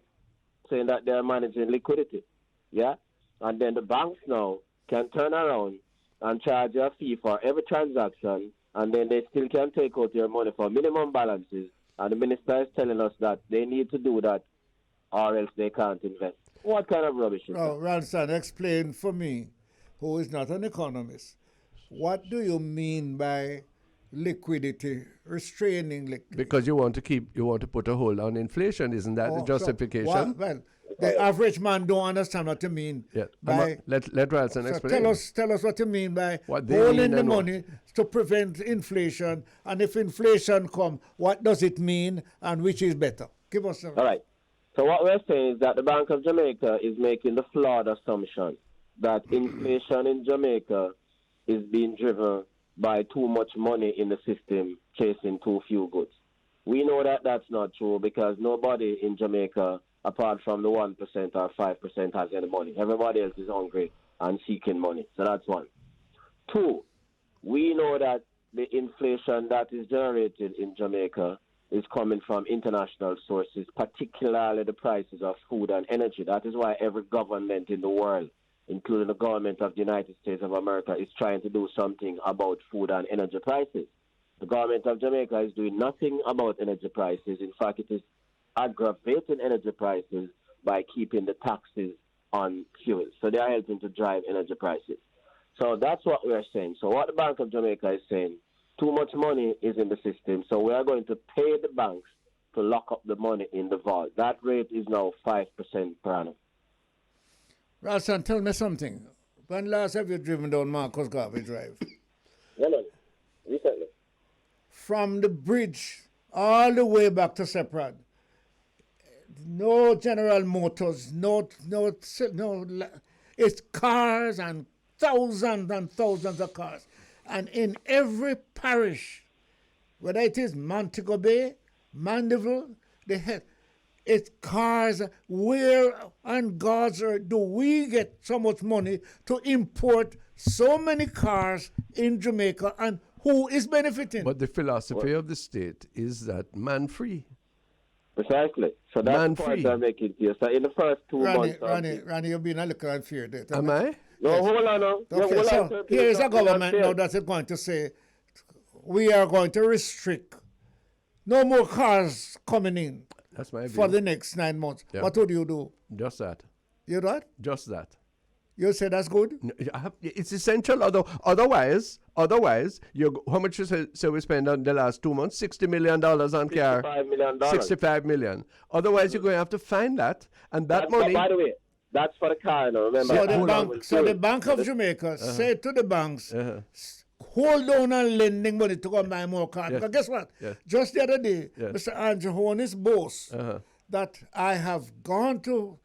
saying that they're managing liquidity. Yeah? And then the banks now can turn around and charge you a fee for every transaction, and then they still can take out your money for minimum balances. And the minister is telling us that they need to do that or else they can't invest. What kind of rubbish is that? Ranson, explain for me, who is not an economist, what do you mean by liquidity, restraining liquidity? Because you want to put a hold on inflation, isn't that the justification? Well, the average man don't understand what you mean. Yeah. By, let Ranson explain. Tell us what you mean by holding the money to prevent inflation, and if inflation come, what does it mean, and which is better? Give us All right. So what we're saying is that the Bank of Jamaica is making the flawed assumption that inflation in Jamaica is being driven by too much money in the system chasing too few goods. We know that that's not true because nobody in Jamaica, apart from the 1% or 5%, has any money. Everybody else is hungry and seeking money. So that's one. Two, we know that the inflation that is generated in Jamaica is coming from international sources, particularly the prices of food and energy. That is why every government in the world, including the government of the United States of America, is trying to do something about food and energy prices. The government of Jamaica is doing nothing about energy prices. In fact, it is aggravating energy prices by keeping the taxes on fuel. So they are helping to drive energy prices. So that's what we are saying. So what the Bank of Jamaica is saying, too much money is in the system, so we are going to pay the banks to lock up the money in the vault. That rate is now 5% per annum. Ralston, tell me something. When last have you driven down Marcus Garvey Drive? Recently. From the bridge all the way back to Separate. No General Motors, no, it's cars and thousands of cars. And in every parish, whether it is Montego Bay, Mandeville, it's cars. Where on God's earth do we get so much money to import so many cars in Jamaica, and who is benefiting? But the philosophy of the state is that man-free. Precisely. So that's Man the point free. I'm making here. So in the first 2 months... Ronnie, you're being a little unfair there. Am I? No, Yes. hold on now. Okay, so here is a government now that is going to say, we are going to restrict no more cars coming in That's my view. for the next 9 months. Yeah. What would you do? Just that. You do what? Just that. You say that's good? No, it's essential. Otherwise, how much you say we spend on the last 2 months? $60 million on car. $65 million. $65 million. Otherwise, you're going to have to find that, and that money. By the way, that's for the car, now, remember. So the Bank of Jamaica said to the banks, hold on on lending money to go and buy more cars. Yes. Because guess what? Yes. Just the other day, Yes. Mr. Andrew Hornis boasts that I have gone to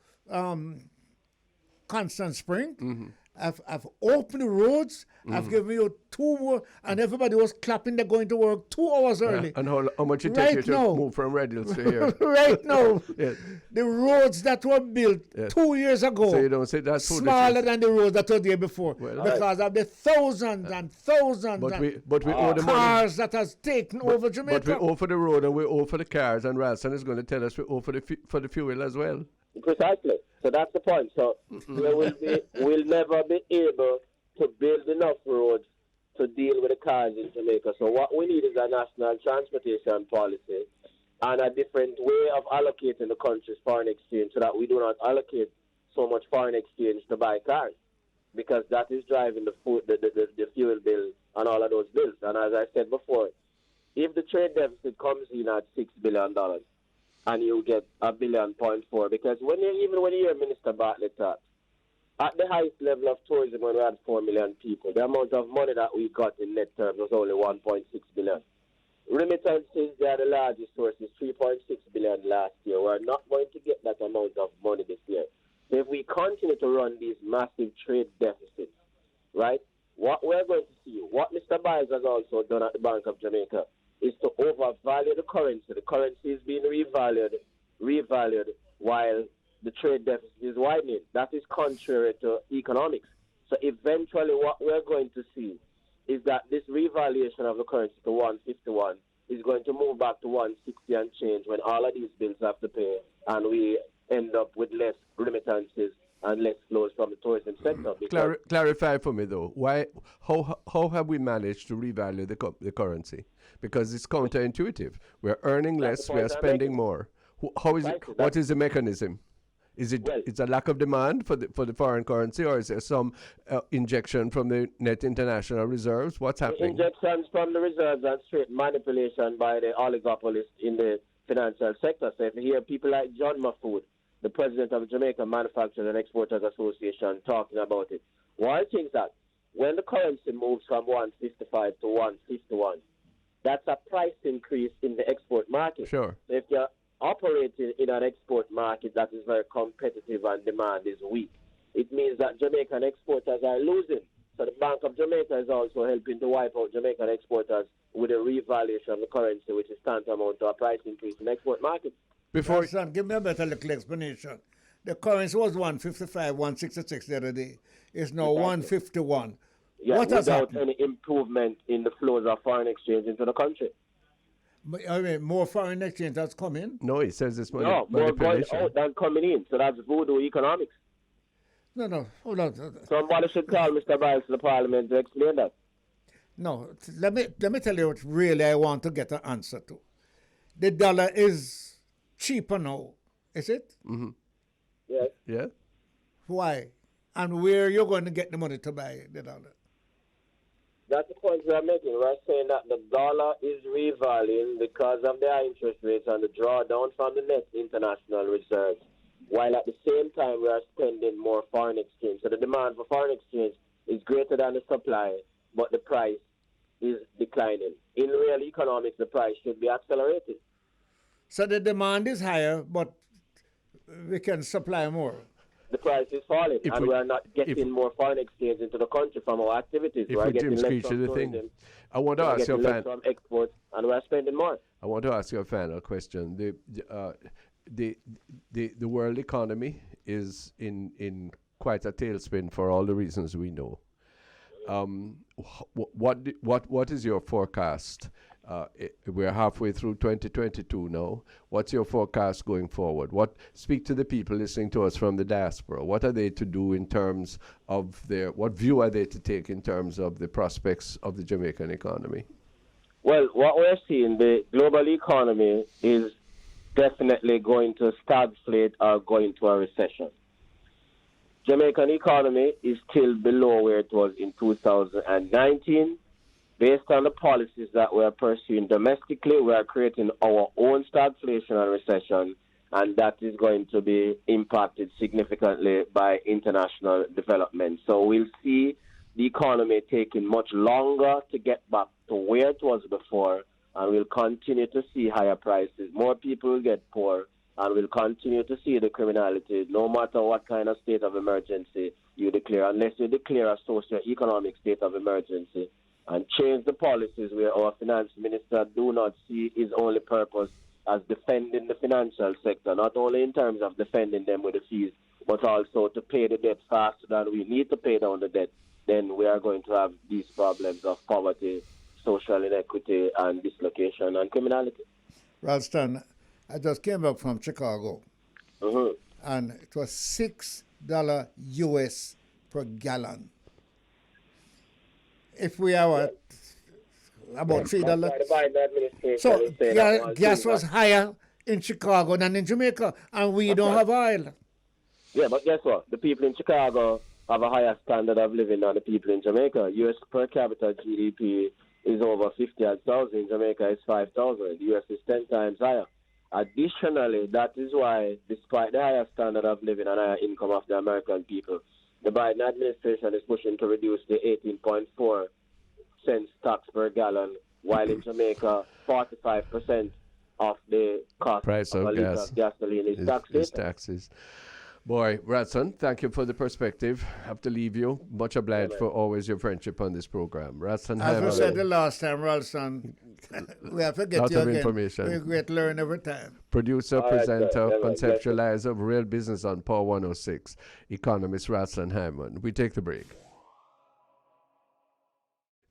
Constant Spring. I've opened the roads. I've given you 2 more, and everybody was clapping. They're going to work 2 hours early. And how much it Right take you to now. move from Red Hills to here? Right now, Yes. the roads that were built Yes. 2 years ago, So you don't say that's smaller than the roads that were there before, Well, because of the thousands and thousands But and we owe the money. cars that has taken over Jamaica. But we owe for the road and we owe for the cars, and Ralston is going to tell us we owe for the fuel as well. Precisely. So that's the point. So we'll never be able to build enough roads to deal with the cars in Jamaica. So what we need is a national transportation policy and a different way of allocating the country's foreign exchange so that we do not allocate so much foreign exchange to buy cars, because that is driving the fuel bill and all of those bills. And as I said before, if the trade deficit comes in at $6 billion and you get $1.4 billion, because when you hear Minister Bartlett talk, at the highest level of tourism when we had 4 million people, the amount of money that we got in net terms was only 1.6 billion. Remittances, they are the largest sources, 3.6 billion last year. We're not going to get that amount of money this year. So if we continue to run these massive trade deficits, right, what we're going to see, what Mr. Biles has also done at the Bank of Jamaica, is to overvalue the currency. The currency is being revalued, while the trade deficit is widening. That is contrary to economics. So eventually what we're going to see is that this revaluation of the currency to 151 is going to move back to 160 and change when all of these bills have to pay, and we end up with less remittances and less flows from the tourism sector. Clarify for me though, how have we managed to revalue the currency? Because it's counterintuitive. We're earning less, we are spending more. How is it? What is the mechanism? Is it it's a lack of demand for the foreign currency, or is there some injection from the net international reserves? What's happening? Injections from the reserves and straight manipulation by the oligopolists in the financial sector. So if you hear people like John Mahfood, the president of the Jamaica Manufacturers and Exporters Association, talking about it, one thinks that when the currency moves from 155 to 151, that's a price increase in the export market. Sure. So if you're operating in an export market that is very competitive and demand is weak, it means that Jamaican exporters are losing. So the Bank of Jamaica is also helping to wipe out Jamaican exporters with a revaluation of the currency, which is tantamount to a price increase in export markets. Before son, give me a better little explanation. The currency was 155, 166 the other day. It's now 151. Yeah, what has without happened? any improvement in the flows of foreign exchange into the country. I mean, more foreign exchange has come in? No, he says it's No, more going manipulation. out than coming in. So that's voodoo economics. No, hold on. Somebody should call Mr. Biles to the Parliament to explain that. No, let me tell you what really I want to get an answer to. The dollar is cheaper now, is it? Mm-hmm. Yes. Yeah. Why? And where are you going to get the money to buy the dollar? That's the point we are making. We're saying that the dollar is revaluing because of the high interest rates and the drawdown from the net international reserves, while at the same time we are spending more foreign exchange. So the demand for foreign exchange is greater than the supply, but the price is declining. In real economics, the price should be accelerated. So the demand is higher, but we can supply more. The price is falling, and we are not getting more foreign exchange into the country from our activities. We are getting less from tourism. I want to ask you from exports, and we are spending more. I want to ask you a final question. The world economy is in quite a tailspin for all the reasons we know. What is your forecast? We're halfway through 2022 now. What's your forecast going forward? Speak to the people listening to us from the diaspora. What are they to do in terms of what view are they to take in terms of the prospects of the Jamaican economy? Well, what we're seeing, the global economy is definitely going to stagflate or go into a recession. Jamaican economy is still below where it was in 2019. Based on the policies that we're pursuing domestically, we are creating our own stagflation and recession, and that is going to be impacted significantly by international development. So we'll see the economy taking much longer to get back to where it was before, and we'll continue to see higher prices. More people will get poor, and we'll continue to see the criminality, no matter what kind of state of emergency you declare, unless you declare a socio-economic state of emergency and change the policies where our finance minister do not see his only purpose as defending the financial sector, not only in terms of defending them with the fees, but also to pay the debt faster than we need to pay down the debt, then we are going to have these problems of poverty, social inequity, and dislocation and criminality. Ralston, I just came back from Chicago, and it was $6 US per gallon. If we are at about $3. So gas was higher in Chicago than in Jamaica, and we don't have oil. Yeah, but guess what? The people in Chicago have a higher standard of living than the people in Jamaica. U.S. per capita GDP is over 50,000. In Jamaica, it's 5,000. The U.S. is 10 times higher. Additionally, that is why, despite the higher standard of living and higher income of the American people, the Biden administration is pushing to reduce the 18.4 cents tax per gallon while in Jamaica, 45% of the cost Price of of a liter gas of gasoline is taxed. taxes. Boy, Ratson, thank you for the perspective. Have to leave you. Much obliged for always your friendship on this program. Ratson As we Hammond. said the last time, Ralston, we have to get Lot you of again. information. We're great to learn every time. Producer, All right, presenter, sir. Yeah, man. conceptualizer of real business on Power 106, economist Ratson Hammond. We take the break.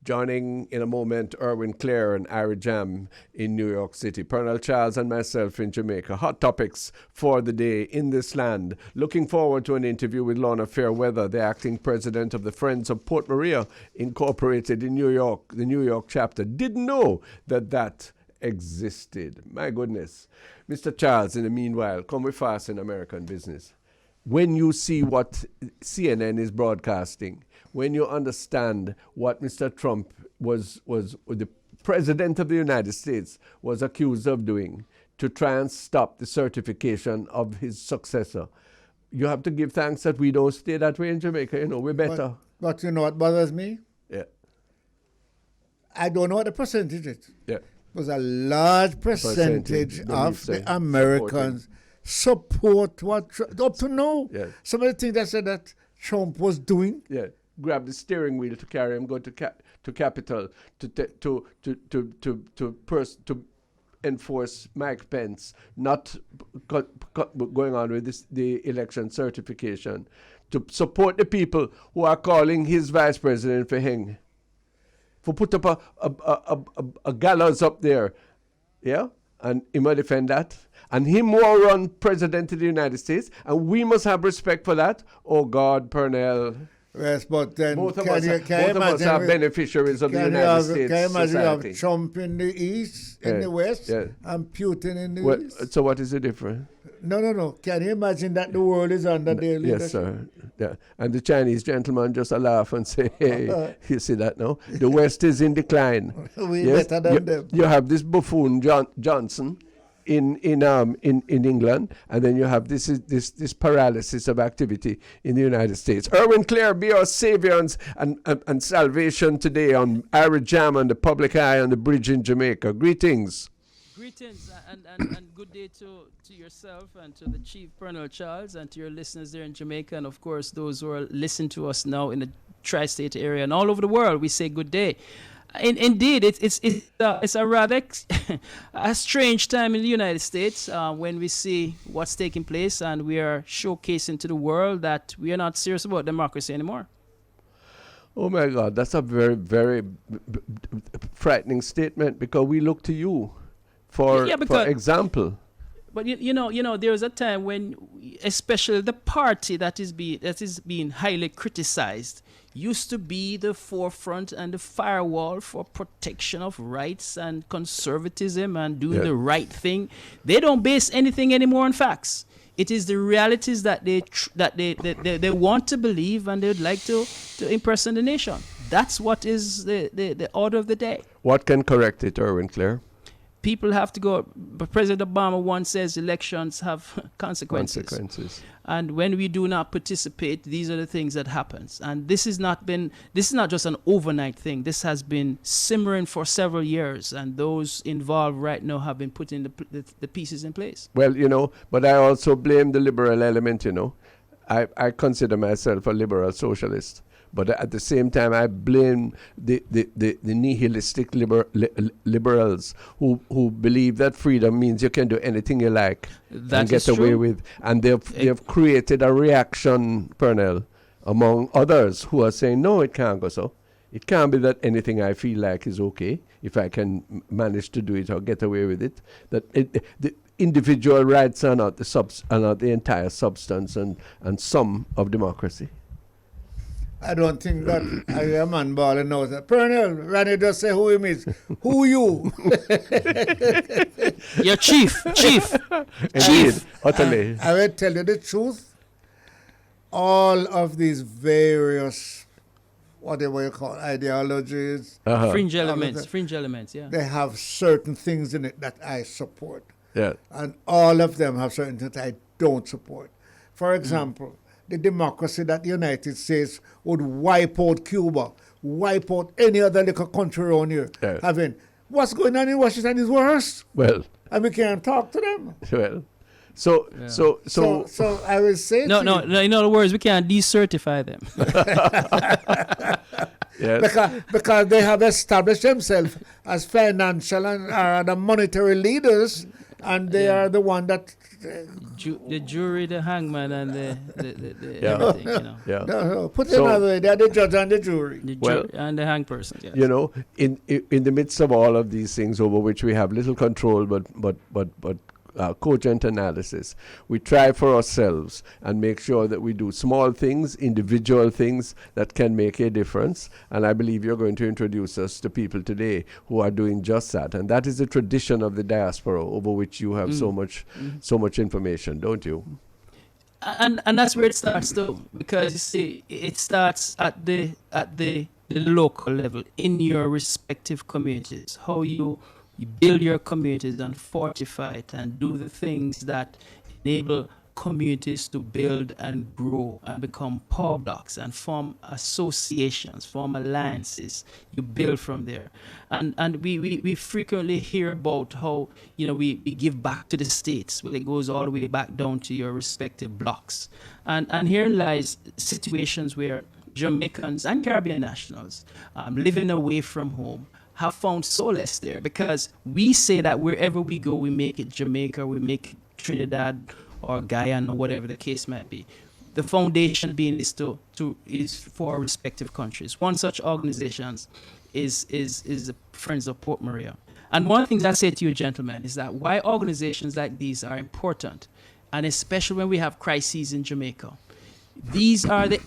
Joining in a moment, Erwin Clare and Ira Jam in New York City. Pernell Charles and myself in Jamaica. Hot topics for the day in this land. Looking forward to an interview with Lorna Fairweather, the acting president of the Friends of Port Maria Incorporated in New York, the New York chapter. Didn't know that existed. My goodness. Mr. Charles, in the meanwhile, come with fast in American business. When you see what CNN is broadcasting, when you understand what Mr. Trump was the president of the United States was accused of doing to try and stop the certification of his successor, you have to give thanks that we don't stay that way in Jamaica. We're better. But you know what bothers me? Yeah. I don't know what the percentage is. Yeah. It was a large percentage of the Americans support what up to now. Yeah. Some of the things that said that Trump was doing. Yeah. Grab the steering wheel to carry him, go to Capitol to enforce Mike Pence not going on with the election certification, to support the people who are calling his vice president for hang, for put up a gallows up there, yeah, and he might defend that. And him will run president of the United States, and we must have respect for that. Oh God, Pernell. Yes, but then Both of us are beneficiaries of the United States Can you imagine society. you have Trump in the east, in the west, and Putin in the east? So what is the difference? No. Can you imagine that the world is under their leadership? Yes, sir. Yeah. And the Chinese gentleman just laugh and say, hey, you see that now? The West is in decline. We're better than them. You have this buffoon Johnson in England, and then you have this paralysis of activity in the United States. Erwin Clare, be our savior and salvation today on Ira Jam and the Public Eye on the Bridge in Jamaica. Greetings. Greetings and good day to yourself and to the Chief Pernell Charles and to your listeners there in Jamaica, and of course those who are listening to us now in the tri-state area and all over the world. We say good day. Indeed, it's a rather a strange time in the United States when we see what's taking place, and we are showcasing to the world that we are not serious about democracy anymore. Oh my God, that's a very, very frightening statement, because we look to you for example. But you know, there was a time when, especially the party that is being highly criticized, used to be the forefront and the firewall for protection of rights and conservatism and doing the right thing. They don't base anything anymore on facts. It is the realities that they want to believe, and they would like to impress on the nation. That's what is the order of the day. What can correct it, Erwin Clare? People have to go. President Obama once says elections have consequences. And when we do not participate, these are the things that happens. And this is not just an overnight thing. This has been simmering for several years, and those involved right now have been putting the pieces in place. Well, but I also blame the liberal element. I consider myself a liberal socialist. But at the same time, I blame the nihilistic liberals who believe that freedom means you can do anything you like and get away with. And they've created a reaction, Pernell, among others who are saying, no, it can't go so. It can't be that anything I feel like is okay if I can manage to do it or get away with it. That the individual rights are not the entire substance and sum of democracy. I don't think that a man balling knows that. Pernell, Randy just say who him is. Who you? Your chief. Indeed, utterly. I will tell you the truth. All of these various, whatever you call ideologies, fringe elements, yeah. They have certain things in it that I support. Yeah. And all of them have certain things that I don't support. For example, the democracy that the United States would wipe out Cuba, wipe out any other little country around here, having what's going on in Washington is worse, Well, and we can't talk to them. well. So I will say No, to no, you, no. In other words, we can't decertify them. yes. because they have established themselves as financial and the monetary leaders, and they are the one that The jury, the hangman, and the Yeah. everything, you know. Yeah. no, put it So- another way, they are the judge and the jury. The Well, jury and the hang person. Yes. You know, in the midst of all of these things over which we have little control, but cogent analysis, we try for ourselves and make sure that we do small things, individual things that can make a difference. And I believe you're going to introduce us to people today who are doing just that. And that is the tradition of the diaspora over which you have so much information, don't you? And that's where it starts though, because you see, it starts at the local level in your respective communities. How you build your communities and fortify it and do the things that enable communities to build and grow and become power blocks and form associations, form alliances. You build from there. And we frequently hear about how, we give back to the states. Well, it goes all the way back down to your respective blocks. And here lies situations where Jamaicans and Caribbean nationals living away from home have found solace there, because we say that wherever we go, we make it Jamaica, we make it Trinidad or Guyana, or whatever the case might be. The foundation being is for our respective countries. One such organization is the Friends of Port Maria. And one of the things I say to you, gentlemen, is that why organizations like these are important, and especially when we have crises in Jamaica, these are the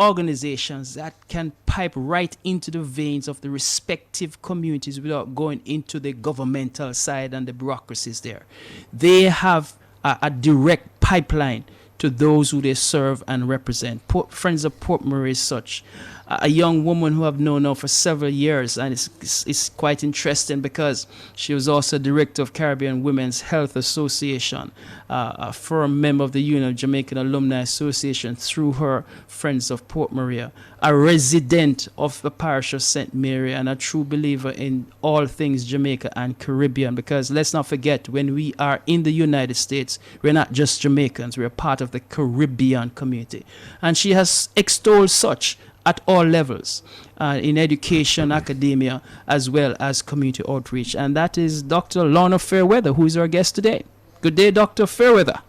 organizations that can pipe right into the veins of the respective communities without going into the governmental side and the bureaucracies there. They have a direct pipeline to those who they serve and represent. Friends of Port Maria is such a young woman who I've known now for several years, and it's quite interesting because she was also director of Caribbean Women's Health Association, a firm member of the Union of Jamaican Alumni Association through her Friends of Port Maria, a resident of the parish of St. Mary, and a true believer in all things Jamaica and Caribbean, because let's not forget, when we are in the United States, we're not just Jamaicans, we're part of the Caribbean community. And she has extolled such at all levels, in education, academia, as well as community outreach. And that is Dr. Lorna Fairweather, who is our guest today. Good day, Dr. Fairweather.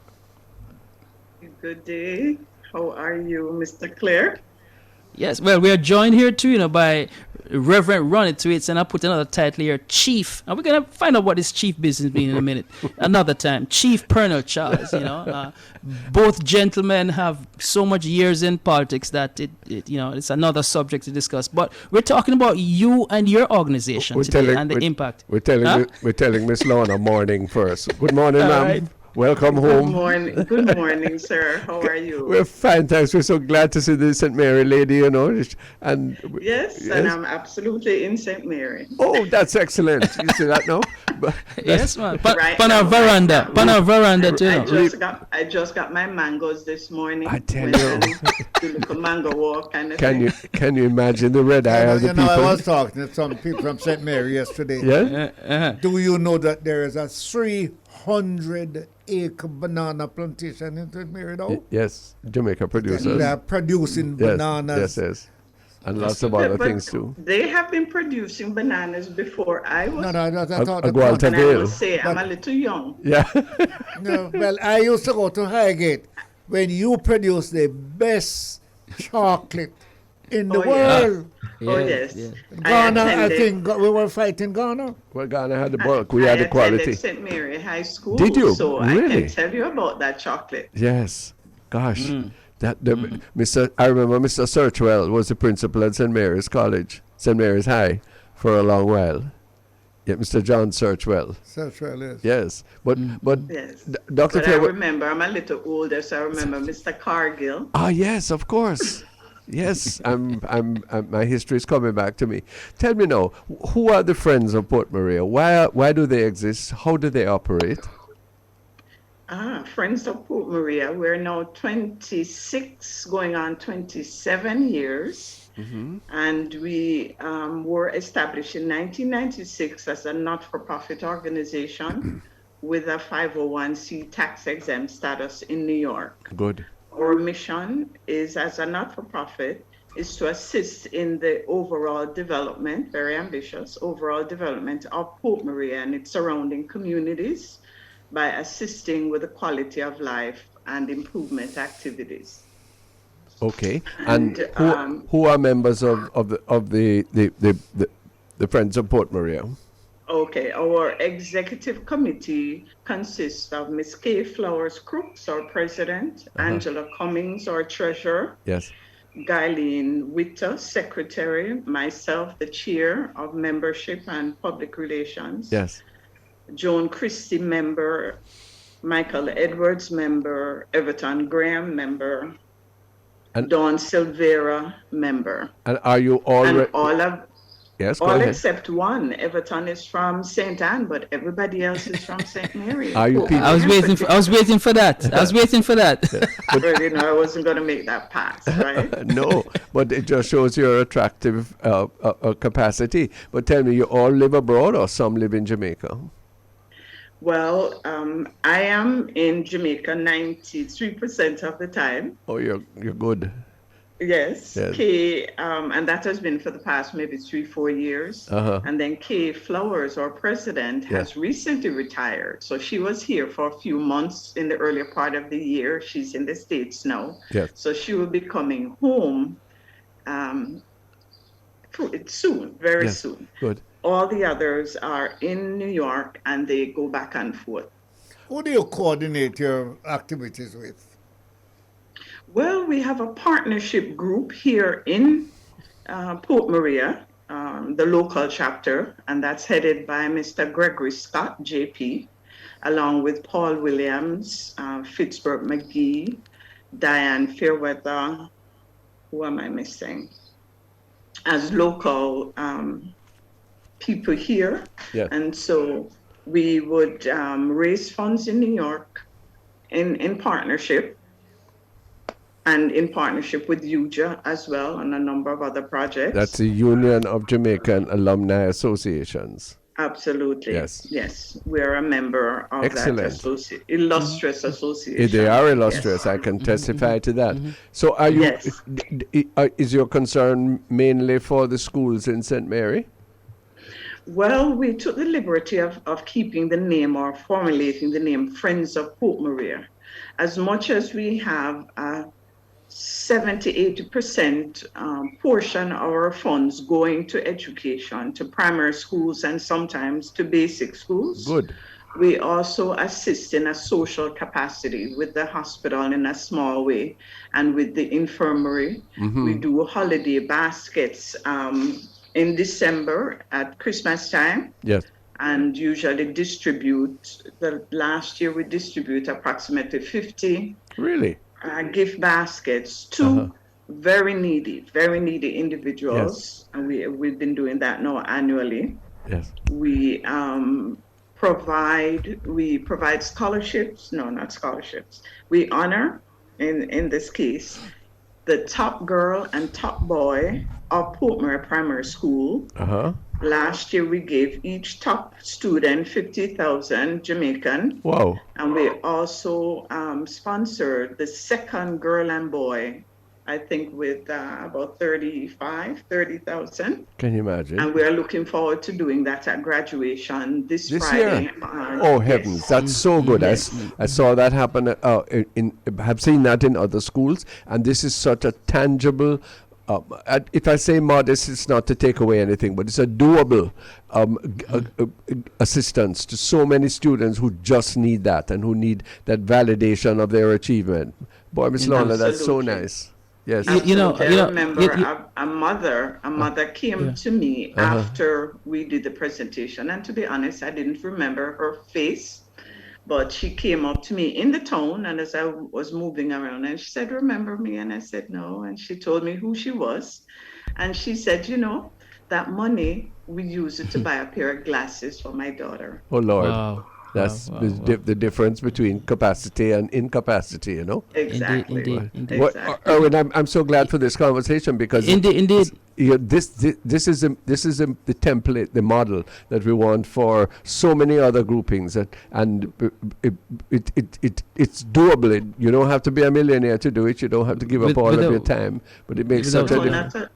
Good day. How are you, Mr. Clare? Yes, well, we are joined here too, by Reverend Ronnie Tweets, and I put another title here, Chief. And we're going to find out what this chief business means in a minute, another time. Chief Pernell Charles, both gentlemen have so much years in politics that it's another subject to discuss. But we're talking about you and your organization today and the impact. We're telling Miss Lorna morning first. Good morning, ma'am. Right. Welcome home. Good morning, sir. How are you? We're fine, thanks. We're so glad to see the St. Mary lady, And Yes, and I'm absolutely in St. Mary. Oh, that's excellent. You see that now? Yes, man. Right Pan our veranda. Pan our veranda too. I just got my mangoes this morning. I tell you. Do little mango walk kind of Can thing. you imagine the red eye of the people? I was talking to some people from St. Mary yesterday. Yeah? Do you know that there is a 300-acre banana plantation in St. Mary now? Yes, Jamaica producers. They are producing bananas. Yes. And lots of other But things too. They have been producing bananas before I was. No, I thought Aguanta and I Vale. must say, I'm a little young. Yeah. No, well, I used to go to Highgate when you produce the best chocolate in the Oh, yeah. world. Oh, yes. Ghana, I attended- think we were fighting Ghana. Well, Ghana had the bulk. We had the I quality. attended St. Mary High School. Did you? So I Really? can tell you about that chocolate. Yes. Gosh. I remember Mr. Searchwell was the principal at St. Mary's College, St. Mary's High, for a long while. Yeah, Mr. John Searchwell. Searchwell is. Yes. But Yes. Dr. But I Fairweather. remember, I'm a little older, so I remember Mr. Cargill. Ah, yes, of course. Yes, my history is coming back to me. Tell me now, who are the Friends of Port Maria? Why do they exist? How do they operate? Friends of Port Maria, we're now 26, going on 27 years. And we were established in 1996 as a not-for-profit organization with a 501c tax-exempt status in New York. Good. Our mission is, as a not-for-profit, is to assist in the overall development, very ambitious, overall development of Port Maria and its surrounding communities by assisting with the quality of life and improvement activities. Okay. And who, And, who are members of the Friends of Port Maria? Okay, our executive committee consists of Ms. Kay Flowers Crooks, our president, Angela Cummings, our treasurer, Yes. Guyleen Witter, secretary, myself, the chair of membership and public relations, Yes. Joan Christie, member, Michael Edwards, member, Everton Graham, member, And- Dawn Silvera, member. And are you And already? Yes, go all ahead. except one. Everton is from St. Anne, but everybody else is from St. Mary. Are you Port people- I was Maria, waiting for. I was waiting for that. I was waiting for that. Well, you know, I wasn't going to make that pass, right? No, but it just shows your attractive capacity. But tell me, you all live abroad or some live in Jamaica? Well, I am in Jamaica 93% of the time. Oh, you're good. Yes. Yes. Kay, and that has been for the past maybe 3-4 years. Uh-huh. And then Kay Flowers, our president, has recently retired. So she was here for a few months in the earlier part of the year. She's in the States now. Yes. So she will be coming home soon, very Yes. soon. Good. All the others are in New York and they go back and forth. Who do you coordinate your activities with? Well, we have a partnership group here in Port Maria, the local chapter, and that's headed by Mr. Gregory Scott, JP, along with Paul Williams, Fitzbert McGee, Diane Fairweather, who am I missing? As local people here. Yeah. And so we would raise funds in New York in partnership, and in partnership with UJA as well on a number of other projects. That's the Union of Jamaican Alumni Associations. Absolutely. Yes. Yes. We're a member of Excellent. that illustrious association. They are illustrious. I can testify to that. So, are you? Yes. Is your concern mainly for the schools in St. Mary? Well, we took the liberty of keeping the name or formulating the name Friends of Port Maria. As much as we have a 70-80% portion of our funds going to education, to primary schools and sometimes to basic schools. Good. We also assist in a social capacity with the hospital in a small way and with the infirmary. We do holiday baskets in December at Christmas time. Yes. And usually distribute, last year we distribute approximately 50 Really? gift baskets to very needy individuals. And we've been doing that now annually. Yes. We provide scholarships. No, not scholarships. We honor, in this case, the top girl and top boy of Port Maria Primary School. Last year, we gave each top student 50,000 Jamaican. Wow. And we also sponsored the second girl and boy, I think with about 30,000. Can you imagine? And we are looking forward to doing that at graduation this Friday. Year? Oh, heavens. That's so good. Yes. I saw that happen, have seen that in other schools. And this is such a tangible, if I say modest, it's not to take away anything, but it's a doable assistance to so many students who just need that and who need that validation of their achievement. Boy, Miss Lorna, that's so Absolutely. nice. Yes. I remember a mother came to me after we did the presentation, and to be honest, I didn't remember her face, but she came up to me in the town, and as I was moving around, and she said, "Remember me?" And I said, "No," and she told me who she was, and she said, "That money, we use it to buy a pair of glasses for my daughter." Oh, Lord. Wow. That's Wow, the difference between capacity and incapacity, you know. Exactly. Indeed. What, Exactly. Erwin, I'm so glad for this conversation because Indeed. this is the template, the model that we want for so many other groupings, and it's doable. You don't have to be a millionaire to do it. You don't have to give up all of your time, but it makes such a without- No, difference.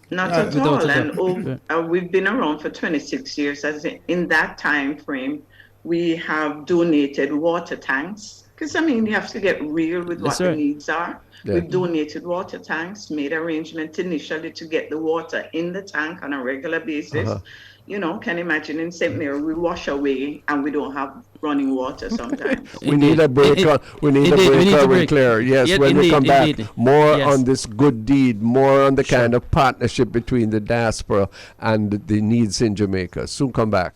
not at Without all. a And doubt. we've been around for 26 years. As in that time frame, we have donated water tanks. Because I mean, you have to get real with That's what the right. needs are. Yeah. We've donated water tanks, made arrangements initially to get the water in the tank on a regular basis. Uh-huh. You know, can imagine in St. Mary, we wash away and we don't have running water sometimes. We need a break. We need a Indeed, we break, need a Erwin break. Clare. Yes, Yeah, when we come back, indeed. more Yes. on this good deed, more on the Sure. kind of partnership between the diaspora and the needs in Jamaica. Soon come back.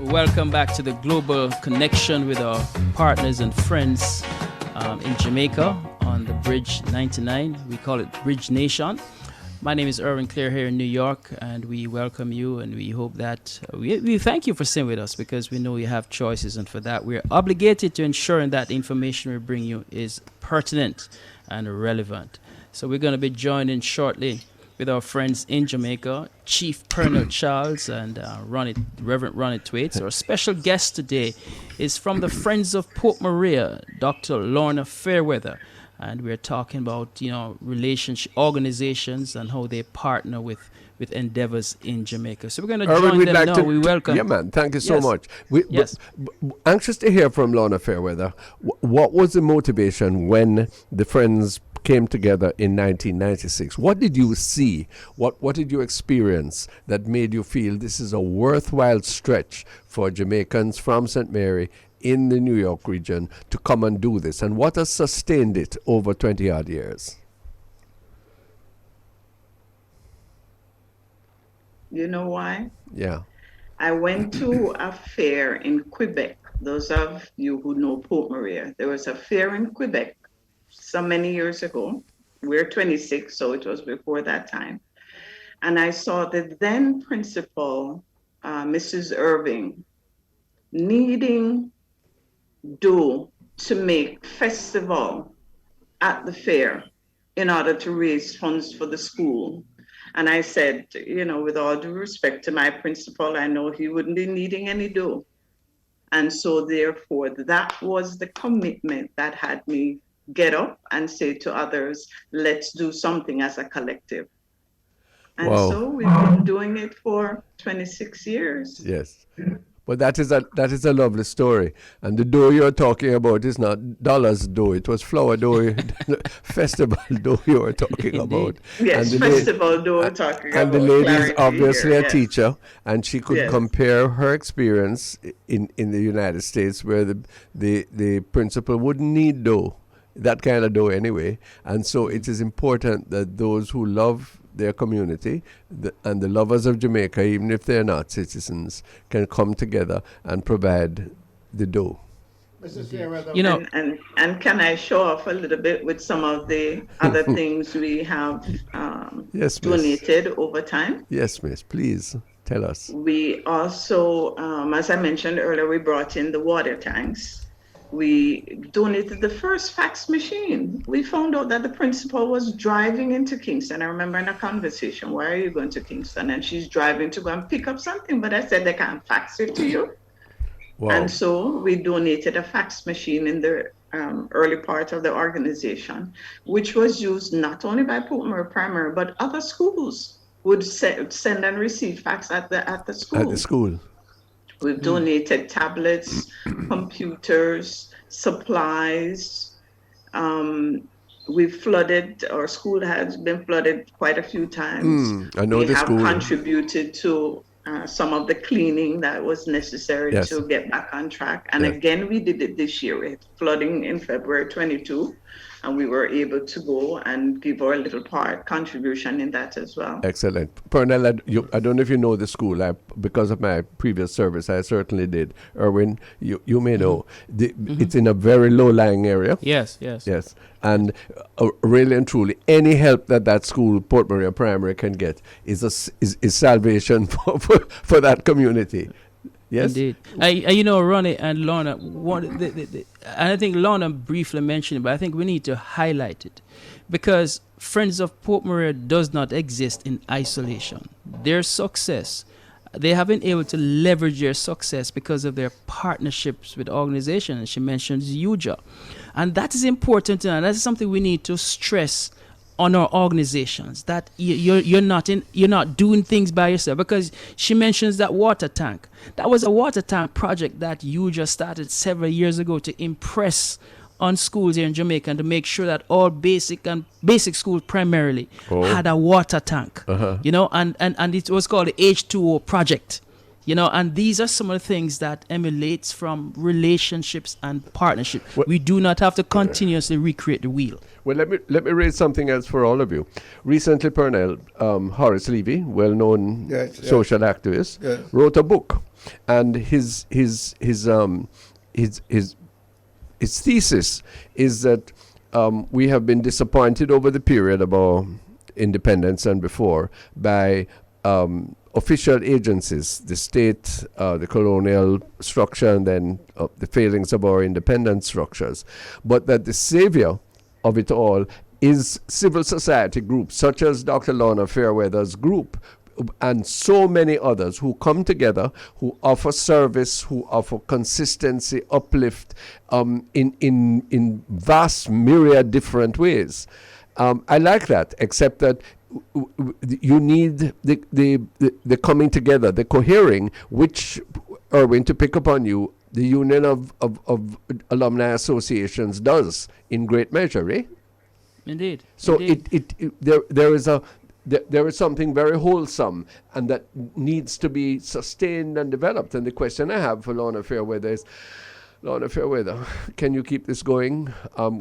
Welcome back to the Global Connection with our partners and friends in Jamaica on the Bridge 99. We call it Bridge Nation. My name is Erwin Clare here in New York, and we welcome you, and we hope that we thank you for staying with us, because we know you have choices, and for that we're obligated to ensuring that the information we bring you is pertinent and relevant. So we're going to be joining shortly with our friends in Jamaica, Chief Pernell Charles and Reverend Ronnie Thwaites. Our special guest today is from the Friends of Port Maria, Dr. Lorna Fairweather. And we're talking about, relationship organizations and how they partner with endeavors in Jamaica. So we're going to Erwin, join we'd them like now. to. We welcome. Yeah, man. Thank you so Yes. much. Yes. Anxious to hear from Lorna Fairweather. What was the motivation when the Friends came together in 1996? What did you see? What did you experience that made you feel this is a worthwhile stretch for Jamaicans from St. Mary in the New York region to come and do this? And what has sustained it over 20 odd years? You know why? Yeah. I went to a fair in Quebec. Those of you who know Port Maria, there was a fair in Quebec so many years ago. We're 26, so it was before that time. And I saw the then principal, Mrs. Irving, needing dough to make festival at the fair in order to raise funds for the school. And I said, with all due respect to my principal, I know he wouldn't be needing any dough. And so therefore, that was the commitment that had me get up and say to others, let's do something as a collective. And Wow. so we've been doing it for 26 years. Yes. But that is a lovely story. And the dough you're talking about is not dollars dough. It was flour dough, festival dough you were talking about. Yes, And festival dough we're talking about. and the lady is clarity obviously here, a yes. teacher, and she could Yes. compare her experience in the United States, where the principal wouldn't need dough, that kind of dough anyway. And so it is important that those who love their community and the lovers of Jamaica, even if they're not citizens, can come together and provide the dough. Mrs. Fairweather, And can I show off a little bit with some of the other things we have Yes, miss. donated over time? Yes, miss. Please tell us. We also, as I mentioned earlier, we brought in the water tanks. We donated the first fax machine. We found out that the principal was driving into Kingston. I remember in a conversation, why are you going to Kingston? And she's driving to go and pick up something, but I said, they can't fax it to you. Wow. And so we donated a fax machine in the early part of the organization, which was used not only by Port Maria Primary, but other schools would send and receive fax at the school. At the school. We've donated tablets, computers, supplies. We've flooded, our school has been flooded quite a few times. I know we the have school. contributed to some of the cleaning that was necessary Yes. to get back on track. And Yes. again, we did it this year. We had flooding in February 22, and we were able to go and give our little contribution in that as well. Excellent. Pernell, I don't know if you know the school. Because of my previous service, I certainly did. Erwin, you may know. It's in a very low-lying area. Yes. Yes. And really and truly, any help that school, Port Maria Primary, can get is salvation for that community. Yes. Indeed. Ronnie and Lorna, and I think Lorna briefly mentioned it, but I think we need to highlight it because Friends of Port Maria does not exist in isolation. Their success, they have been able to leverage their success because of their partnerships with organizations. She mentions UJA. And that is important, and that is something we need to stress on our organizations, that you're not doing things by yourself, because she mentions that water tank. That was a water tank project that you just started several years ago to impress on schools here in Jamaica and to make sure that all basic schools primarily had a water tank. And it was called the H2O project. And these are some of the things that emulates from relationships and partnership. We do not have to continuously recreate the wheel. Well, let me raise something else for all of you. Recently, Pernell, Horace Levy, well-known social activist, wrote a book, and his thesis is that we have been disappointed over the period of our independence and before by official agencies, the state, the colonial structure, and then the failings of our independent structures. But that the savior of it all is civil society groups such as Dr. Lorna Fairweather's group and so many others who come together, who offer service, who offer consistency, uplift in vast myriad different ways. I like that, except that you need the coming together, the cohering, which, Erwin, to pick up on you, the Union of Alumni Associations does in great measure, eh? Indeed. So Indeed. There is something very wholesome and that needs to be sustained and developed. And the question I have for Lorna Fairweather is, Lorna Fairweather, can you keep this going?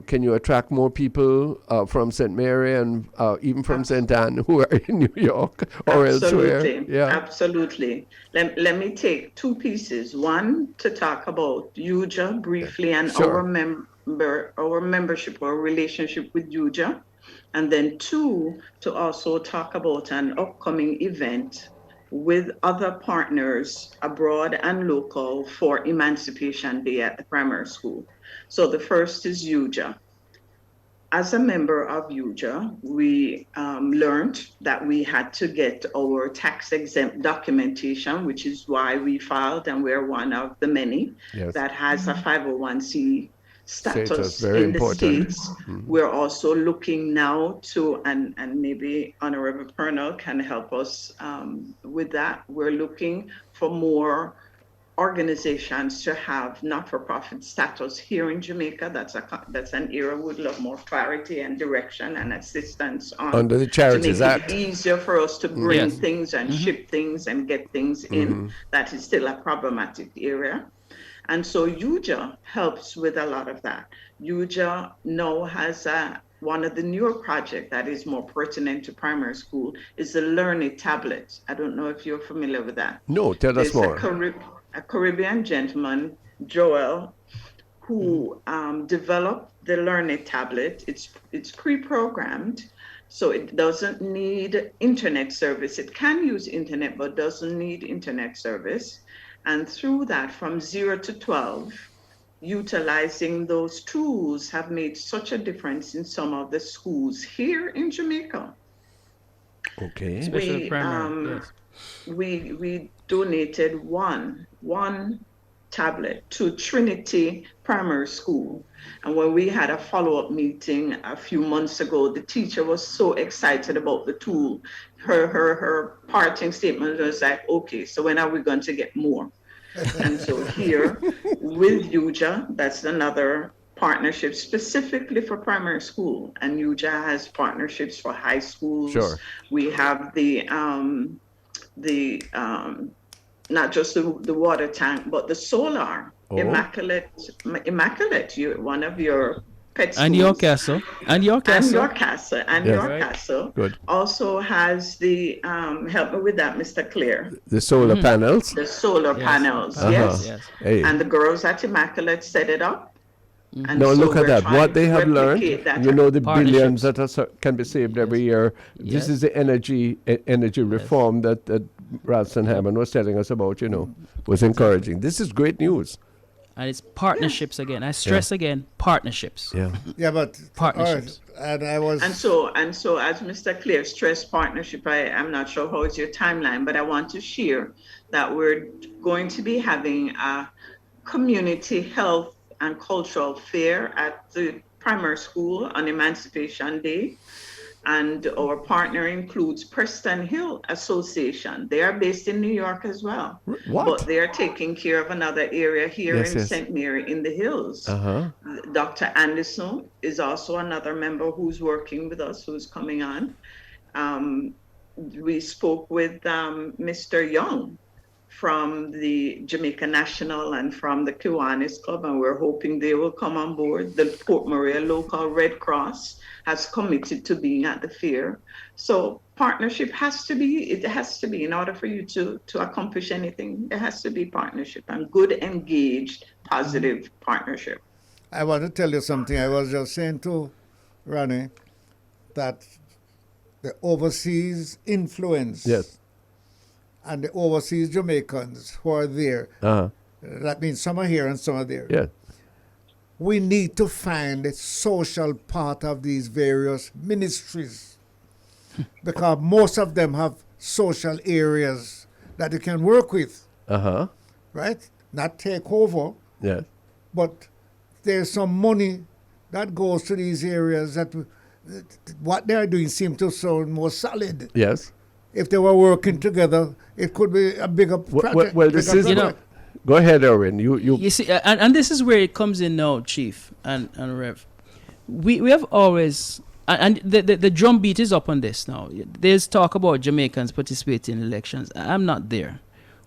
Can you attract more people from St. Mary and even from St. Anne who are in New York or elsewhere? Absolutely. Let me take two pieces. One, to talk about UJA briefly and our membership or relationship with UJA. And then two, to also talk about an upcoming event with other partners abroad and local for Emancipation Day at the primary school. So the first is UJA. As a member of UJA, we learned that we had to get our tax-exempt documentation, which is why we filed, and we're one of the many that has a 501c status in the States. We're also looking now to, and maybe Honorable Pernell can help us with that. We're looking for more organizations to have not-for-profit status here in Jamaica. That's an area we'd love more clarity and direction and assistance on. Under the Charities to make Act. it easier for us to bring things and ship things and get things in. That is still a problematic area. And so UJA helps with a lot of that. UJA now has one of the newer projects that is more pertinent to primary school is the Learn It tablet. I don't know if you're familiar with that. No, tell us more. A Caribbean gentleman, Joel, who developed the Learn It tablet. It's pre-programmed, so it doesn't need internet service. It can use internet, but doesn't need internet service. And through that, from 0 to 12, utilizing those tools have made such a difference in some of the schools here in Jamaica. Okay. Especially primary, we donated one tablet to Trinity Primary School. And when we had a follow-up meeting a few months ago, the teacher was so excited about the tool. Her parting statement was like, okay, so when are we going to get more? And so here with UJA, that's another partnership specifically for primary school. And UJA has partnerships for high schools. Sure. We have the not just the water tank, but the solar. Immaculate, one of your pet schools. And your castle. Good. Also has the, help me with that, Mr. Clare. The solar panels. The solar panels, yes. Hey. And the girls at Immaculate set it up. And now so look at that. What they have learned, the billions that can be saved every year. This is the energy reform that Ralston Hammond was telling us about, was encouraging. This is great news. And it's partnerships again. I stress again, partnerships. Yeah. Yeah, but Partnerships. and I was And so, as Mr. Clare stressed partnership, I'm not sure how is your timeline, but I want to share that we're going to be having a community health and cultural fair at the primary school on Emancipation Day. And our partner includes Preston Hill Association. They are based in New York as well. What? But they are taking care of another area here Yes, in yes. St. Mary in the Hills. Uh-huh. Dr. Anderson is also another member who's working with us, who's coming on. We spoke with Mr. Young from the Jamaica National and from the Kiwanis Club, and we're hoping they will come on board. The Port Maria Local Red Cross has committed to being at the fair. So partnership has to be in order for you to accomplish anything, there has to be partnership and good, engaged, positive partnership. I want to tell you something. I was just saying to Ronnie that the overseas influence Yes. and the overseas Jamaicans who are there, Uh-huh. that means some are here and some are there. Yeah. We need to find a social part of these various ministries because most of them have social areas that you can work with, Uh-huh. right? Not take over, Yes. but there's some money that goes to these areas that what they're doing seems to sound more solid. Yes. If they were working together, it could be a bigger project. Well, this bigger is... project. Go ahead, Erwin. You see, and this is where it comes in now, Chief and Rev. We have always, and the drumbeat is up on this now. There's talk about Jamaicans participating in elections. I'm not there.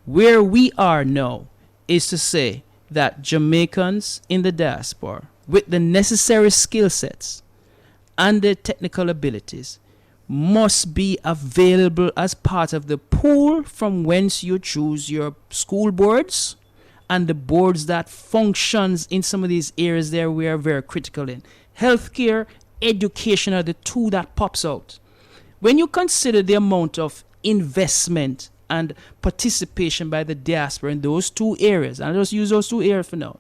Where we are now is to say that Jamaicans in the diaspora, with the necessary skill sets and the technical abilities, must be available as part of the pool from whence you choose your school boards and the boards that functions in some of these areas there we are very critical in. Healthcare, education are the two that pops out. When you consider the amount of investment and participation by the diaspora in those two areas, and I'll just use those two areas for now,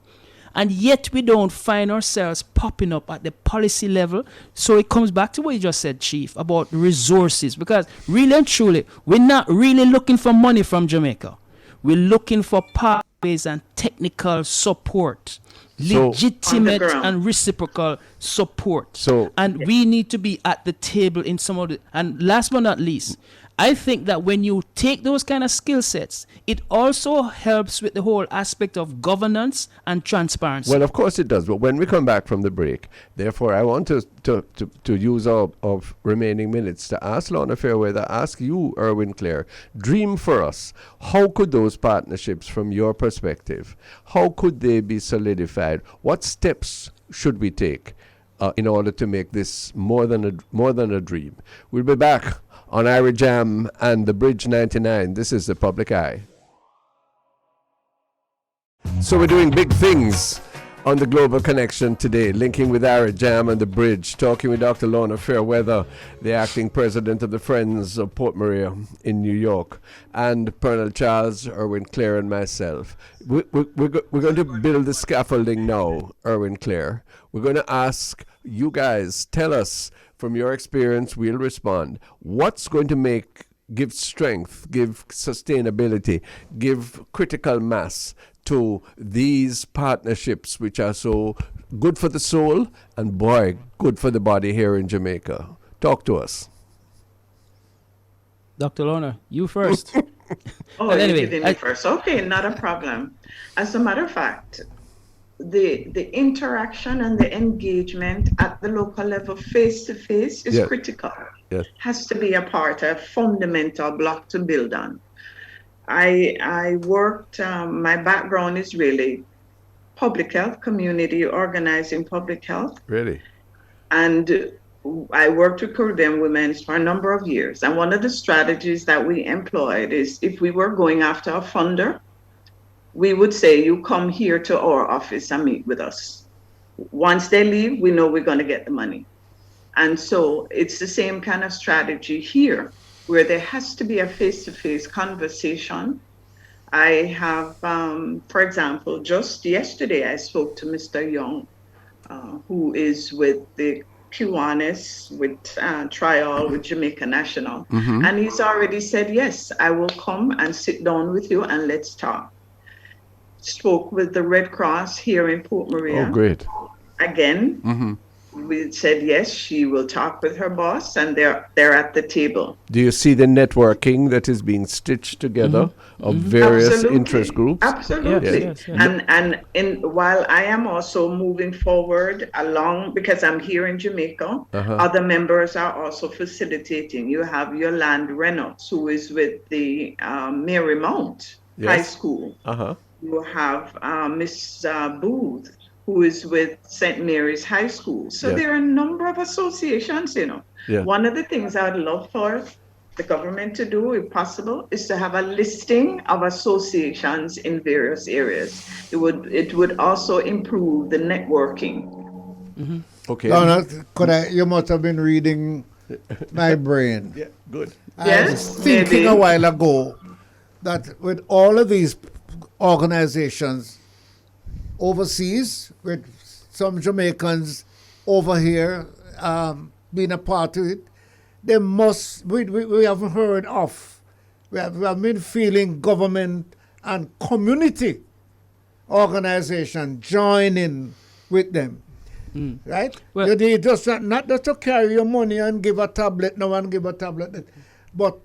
and yet we don't find ourselves popping up at the policy level. So it comes back to what you just said, Chief, about resources. Because really and truly, we're not really looking for money from Jamaica. We're looking for pathways and technical support. So- Legitimate On the ground. and reciprocal support. So- And we need to be at the table in some of the... And last but not least, I think that when you take those kind of skill sets, it also helps with the whole aspect of governance and transparency. Well, of course it does. But when we come back from the break, therefore, I want to use our of remaining minutes to ask Lorna Fairweather, ask you, Erwin Clare, dream for us. How could those partnerships, from your perspective, how could they be solidified? What steps should we take in order to make this more than a dream? We'll be back on Ira Jam and the Bridge 99. This is the Public Eye. So we're doing big things on the Global Connection today, linking with Ira Jam and the Bridge, talking with Dr. Lorna Fairweather, the acting president of the Friends of Port Maria in New York, and Colonel Charles, Erwin Clare, and myself. We're going to build the scaffolding now, Erwin Clare. We're going to ask you guys, tell us, from your experience, we'll respond. What's going to give strength, give sustainability, give critical mass to these partnerships which are so good for the soul and, boy, good for the body here in Jamaica? Talk to us. Dr. Lorna, you first. Oh, But you're anyway, giving me first. Okay, not a problem. As a matter of fact, the interaction and the engagement at the local level, face to face, is Yes. critical. Yes. Has to be a part, a fundamental block to build on. I worked. My background is really public health, community organizing public health, Really? and I worked with Caribbean women for a number of years. And one of the strategies that we employed is, if we were going after a funder, we would say, you come here to our office and meet with us. Once they leave, we know we're going to get the money. And so it's the same kind of strategy here. where there has to be a face-to-face conversation. I have, for example, just yesterday I spoke to Mr. Young, who is with the Kiwanis with trial with Jamaica National. And he's already said, yes, I will come and sit down with you and let's talk. Spoke with the Red Cross here in Port Maria. Oh, great. Again, we said, yes, she will talk with her boss, and they're at the table. Do you see the networking that is being stitched together of various Absolutely. interest groups? Absolutely. Yes. And while I am also moving forward along, because I'm here in Jamaica, other members are also facilitating. You have Yolande Reynolds, who is with the Marymount High School. You have Miss Booth, who is with St. Mary's High School. So there are a number of associations, you know. One of the things I'd love for the government to do, if possible, is to have a listing of associations in various areas. It would also improve the networking. Okay. Donna, you must have been reading my brain. Yeah, good. I was thinking a while ago that with all of these organizations overseas, with some Jamaicans over here being a part of it, we haven't heard of. We have been feeling government and community organization joining with them. Right? Well, you need just not just to carry your money and give a tablet, no one give a tablet, but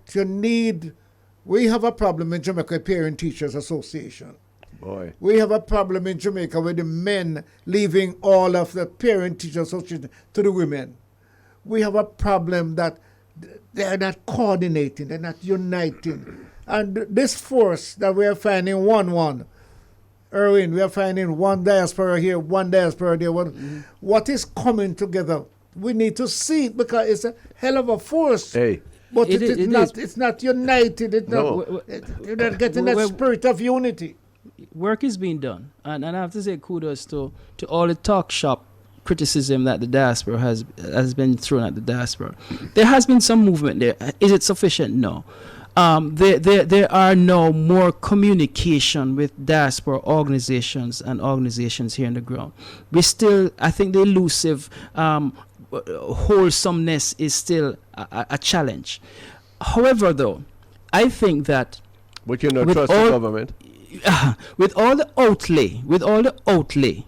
we have a problem in Jamaica, Parent Teachers Association. Boy. We have a problem in Jamaica with the men leaving all of the Parent Teachers Association to the women. We have a problem that they're not coordinating, they're not uniting. And this force that we are finding Erwin, we are finding one diaspora here, one diaspora there. What is coming together? We need to see it because it's a hell of a force. Hey. But it's not united. You're not getting that spirit of unity. Work is being done. And I have to say kudos to all the talk shop criticism that the diaspora has been thrown at the diaspora. There has been some movement there. Is it sufficient? No. There are now more communication with diaspora organizations and organizations here on the ground. We still, I think the elusive wholesomeness is still a challenge. However, though, I think that but you don't trust the government? With all the outlay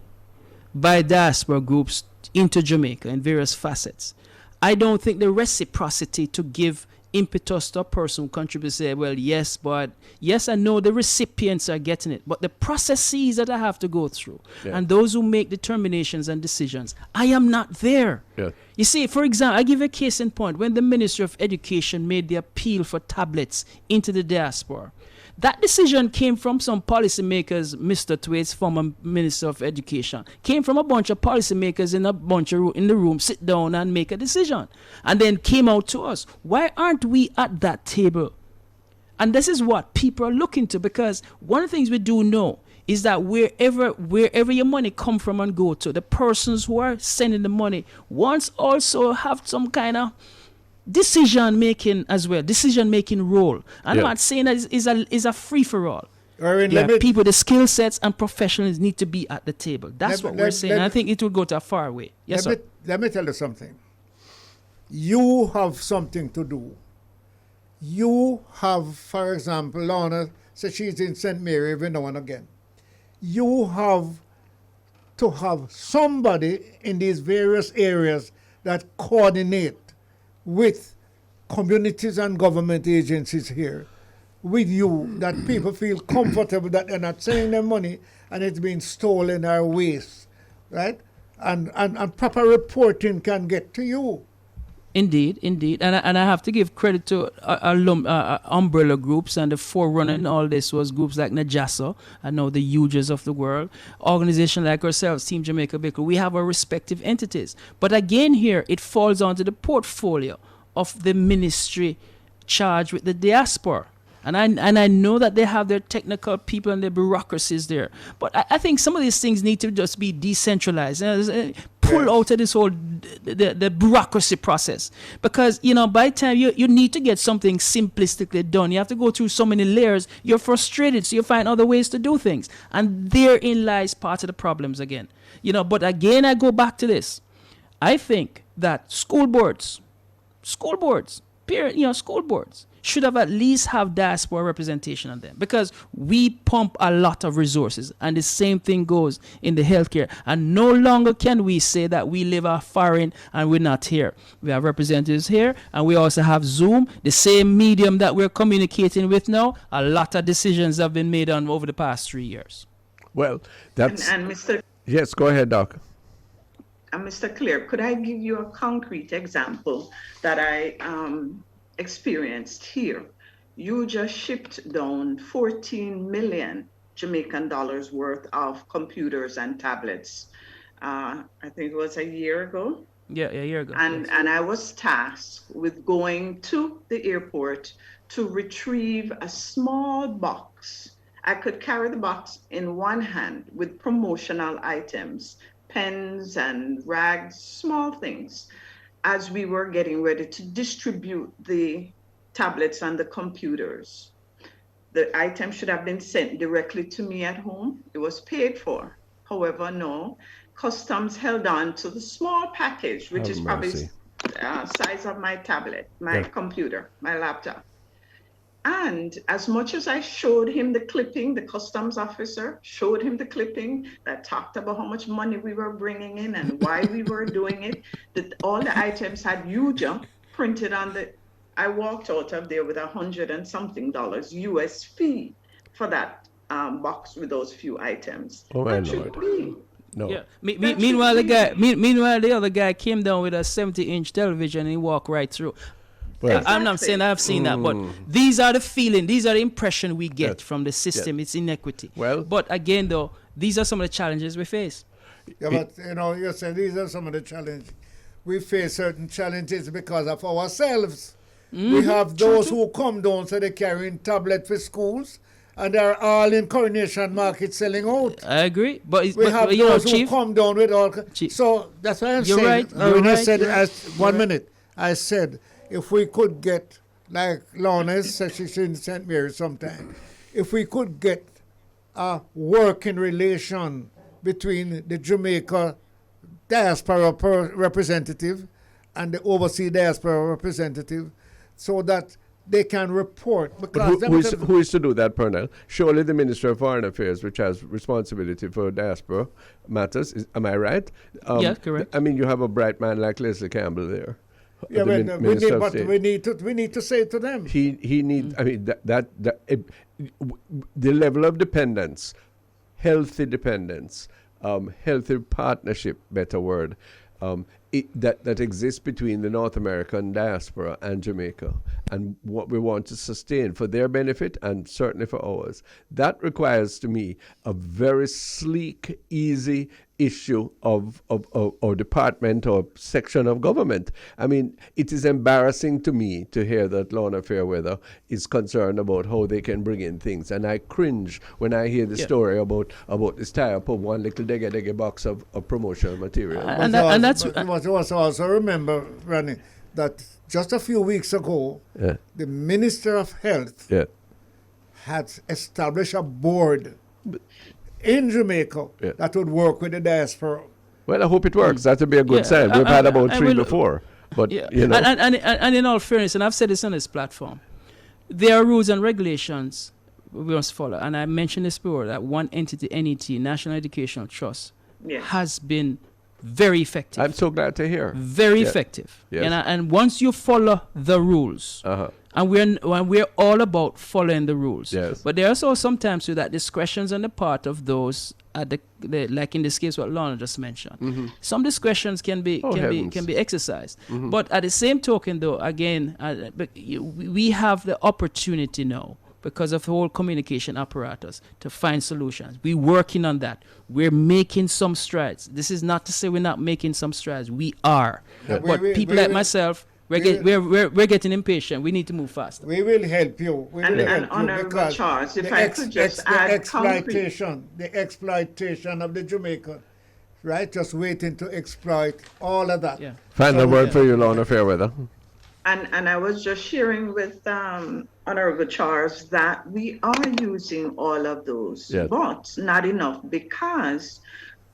by diaspora groups into Jamaica in various facets, I don't think the reciprocity to give impetus to a person who contributes, say, well, yes, but yes, I know the recipients are getting it, but the processes that I have to go through and those who make determinations and decisions, I am not there. Yeah. You see, for example, I give a case in point. When the Ministry of Education made the appeal for tablets into the diaspora, that decision came from some policymakers, Mr. Thwaites, former Minister of Education, came from a bunch of policymakers in the room, sit down and make a decision, and then came out to us. Why aren't we at that table? And this is what people are looking to, because one of the things we do know is that wherever your money come from and go to, the persons who are sending the money once also have some kind of decision-making as well, decision-making role. I'm not saying that is a free-for-all. People, the skill sets and professionals need to be at the table. That's what we're saying. I think it will go to a far way. Yes, sir. Let me tell you something. You have something to do. You have, for example, Lorna says she's in St. Mary every now and again. You have to have somebody in these various areas that coordinate with communities and government agencies here, with you, that people feel comfortable that they're not sending their money and it's being stolen or waste, right? And proper reporting can get to you. Indeed. And I have to give credit to umbrella groups, and the forerunner in all this was groups like Najasa, I know the Huges of the world, organizations like ourselves, Team Jamaica Baker. We have our respective entities. But again here, it falls onto the portfolio of the ministry charged with the diaspora. And I know that they have their technical people and their bureaucracies there. But I think some of these things need to just be decentralized. pull out of this whole the bureaucracy process, because by the time you need to get something simplistically done, you have to go through so many layers. You're frustrated, so you find other ways to do things, and therein lies part of the problems again. But again, I go back to this. I think that school boards, school boards should at least have diaspora representation on them, because we pump a lot of resources, and the same thing goes in the healthcare. And no longer can we say that we live foreign and we're not here. We have representatives here, and we also have Zoom, the same medium that we're communicating with now. A lot of decisions have been made on over the past 3 years. Well, that's... And Mr. Yes, go ahead, Doc. Mr. Clear, could I give you a concrete example that I experienced here? You just shipped down 14 million Jamaican dollars worth of computers and tablets. I think it was a year ago. Yeah, a year ago. And I was tasked with going to the airport to retrieve a small box. I could carry the box in one hand with promotional items, pens and rags, small things, as we were getting ready to distribute the tablets and the computers. The item should have been sent directly to me at home. It was paid for. However, no. Customs held on to the small package, which is probably size of my tablet, my computer, my laptop. And as much as I showed him the clipping, the customs officer showed him the clipping that talked about how much money we were bringing in and why we were doing it, that all the items had huge printed on the, I walked out of there with $100 and something US fee for that box with those few items. Oh my Lord. No. Yeah. Meanwhile, the other guy came down with a 70-inch television and he walked right through. Well, I'm not saying I've seen that, but these are the impression we get from the system. It's inequity. Well, but again, though, these are some of the challenges we face. Yeah, but you're saying these are some of the challenges. We face certain challenges because of ourselves. We have those who come down, so they're carrying tablets for schools, and they're all in Coronation Market selling out. I agree, but we have those who come down with all. Chief, so that's why I'm saying. Right. I said, one minute. I said, if we could get, like Lorna said, she's in St. Mary sometime, if we could get a working relation between the Jamaica diaspora representative and the overseas diaspora representative, so that they can report. Because who is to do that, Pernell? Surely the Minister of Foreign Affairs, which has responsibility for diaspora matters. Am I right? Yeah, correct. I mean, you have a bright man like Leslie Campbell there. Yeah, we need to say to them. He needs. I mean, the level of dependence, healthy dependence, healthy partnership, better word, that exists between the North American diaspora and Jamaica, and what we want to sustain for their benefit and certainly for ours. That requires, to me, a very sleek, easy issue of department or section of government. I mean, it is embarrassing to me to hear that Lorna Fairweather is concerned about how they can bring in things, and I cringe when I hear the story about this tie-up of one little dege box of promotional material. You must also remember, Ronnie, that just a few weeks ago, the Minister of Health had established a board in Jamaica that would work with the diaspora. Well, I hope it works. That would be a good sign. We've had about three before. But, you know. And in all fairness, and I've said this on this platform, there are rules and regulations we must follow. And I mentioned this before, that one entity, NET, National Educational Trust, has been very effective. I'm so glad to hear. Very effective. Yes. And once you follow the rules, and we're all about following the rules. Yes. But there are also sometimes that discretions on the part of those at the like in this case what Lorna just mentioned. Some discretions can be exercised. But at the same token, though, again, we have the opportunity now, because of the whole communication apparatus, to find solutions. We're working on that. We're making some strides. This is not to say we're not making some strides. We are. Yeah. But people like myself, we're getting impatient. We need to move faster. We will help you. And Honorable Charles, if I could just add the exploitation of the Jamaican right? Just waiting to exploit all of that. Yeah. Final So- word for you, Lorna Fairweather. And I was just sharing with Honorable Charles that we are using all of those, Yes. but not enough, because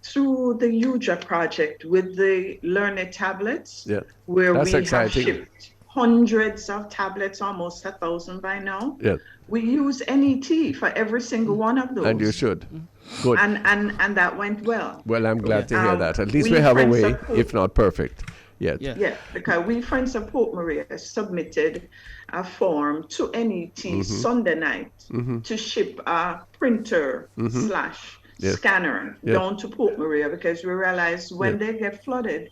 through the UJA project with the learner tablets, Yeah. where That's we exciting. have shipped hundreds of tablets, almost 1,000 by now. Yes. We use NET for every single one of those. And you should. Good. And that went well. Well, I'm glad to hear that. At least we we have a friends way, of Port- if not perfect, yet. Yeah. Yeah, because we Friends of Port Maria submitted a form to NET Mm-hmm. Sunday night to ship a printer slash Mm-hmm. Yes. scanner Yeah. down to Port Maria, because we realized when they get flooded,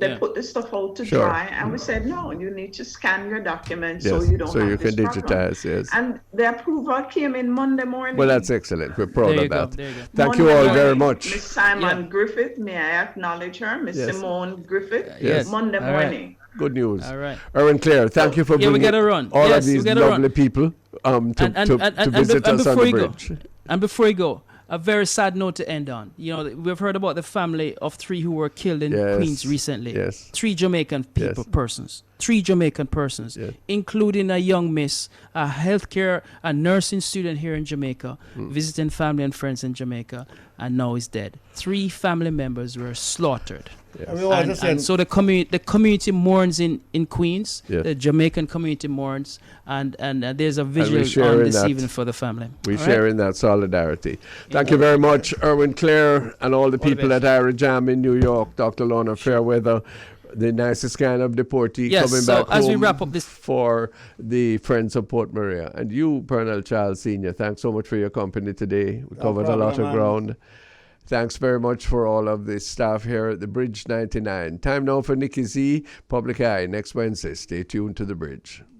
they Yeah. put the stuff out to Sure. dry, and we said, no, you need to scan your documents so Yes. you don't So have you this can problem. digitize, yes. And the approval came in Monday morning. Well, that's excellent. We're proud There you of go, that. there you go. Thank you Monday all very morning, much. Miss Simon Yeah. Griffith, may I acknowledge her? Miss Yes. Simone Griffith, Yes. Monday All right. morning. Good news. All right. Erwin Clare, thank you for Yeah, we bringing gotta run. all Yes, of we these gotta lovely run. people to visit us on before the you bridge. go, and before you go, a very sad note to end on. You know, we've heard about the family of 3 who were killed in Yes, Queens recently. yes. 3 Jamaican persons. 3 Jamaican persons, Yes. including a young miss, a nursing student here in Jamaica, visiting family and friends in Jamaica, and now is dead. 3 family members were slaughtered. And we want to And send so the community mourns in Queens. Yes. The Jamaican community mourns, and there's a we vigil share on in this that. evening for the family. We All share right? in that solidarity. Thank you very much, Erwin Clare, and all the people best. at Ira Jam in New York, Dr. Lorna Fairweather, the nicest kind of deportee Yes, coming so back as we home wrap up this- for the Friends of Port Maria. And you, Pernell Charles Sr., thanks so much for your company today. We covered a lot problem, of man. ground. Thanks very much for all of the staff here at the Bridge 99. Time now for Nikki Z, Public Eye, next Wednesday. Stay tuned to the Bridge.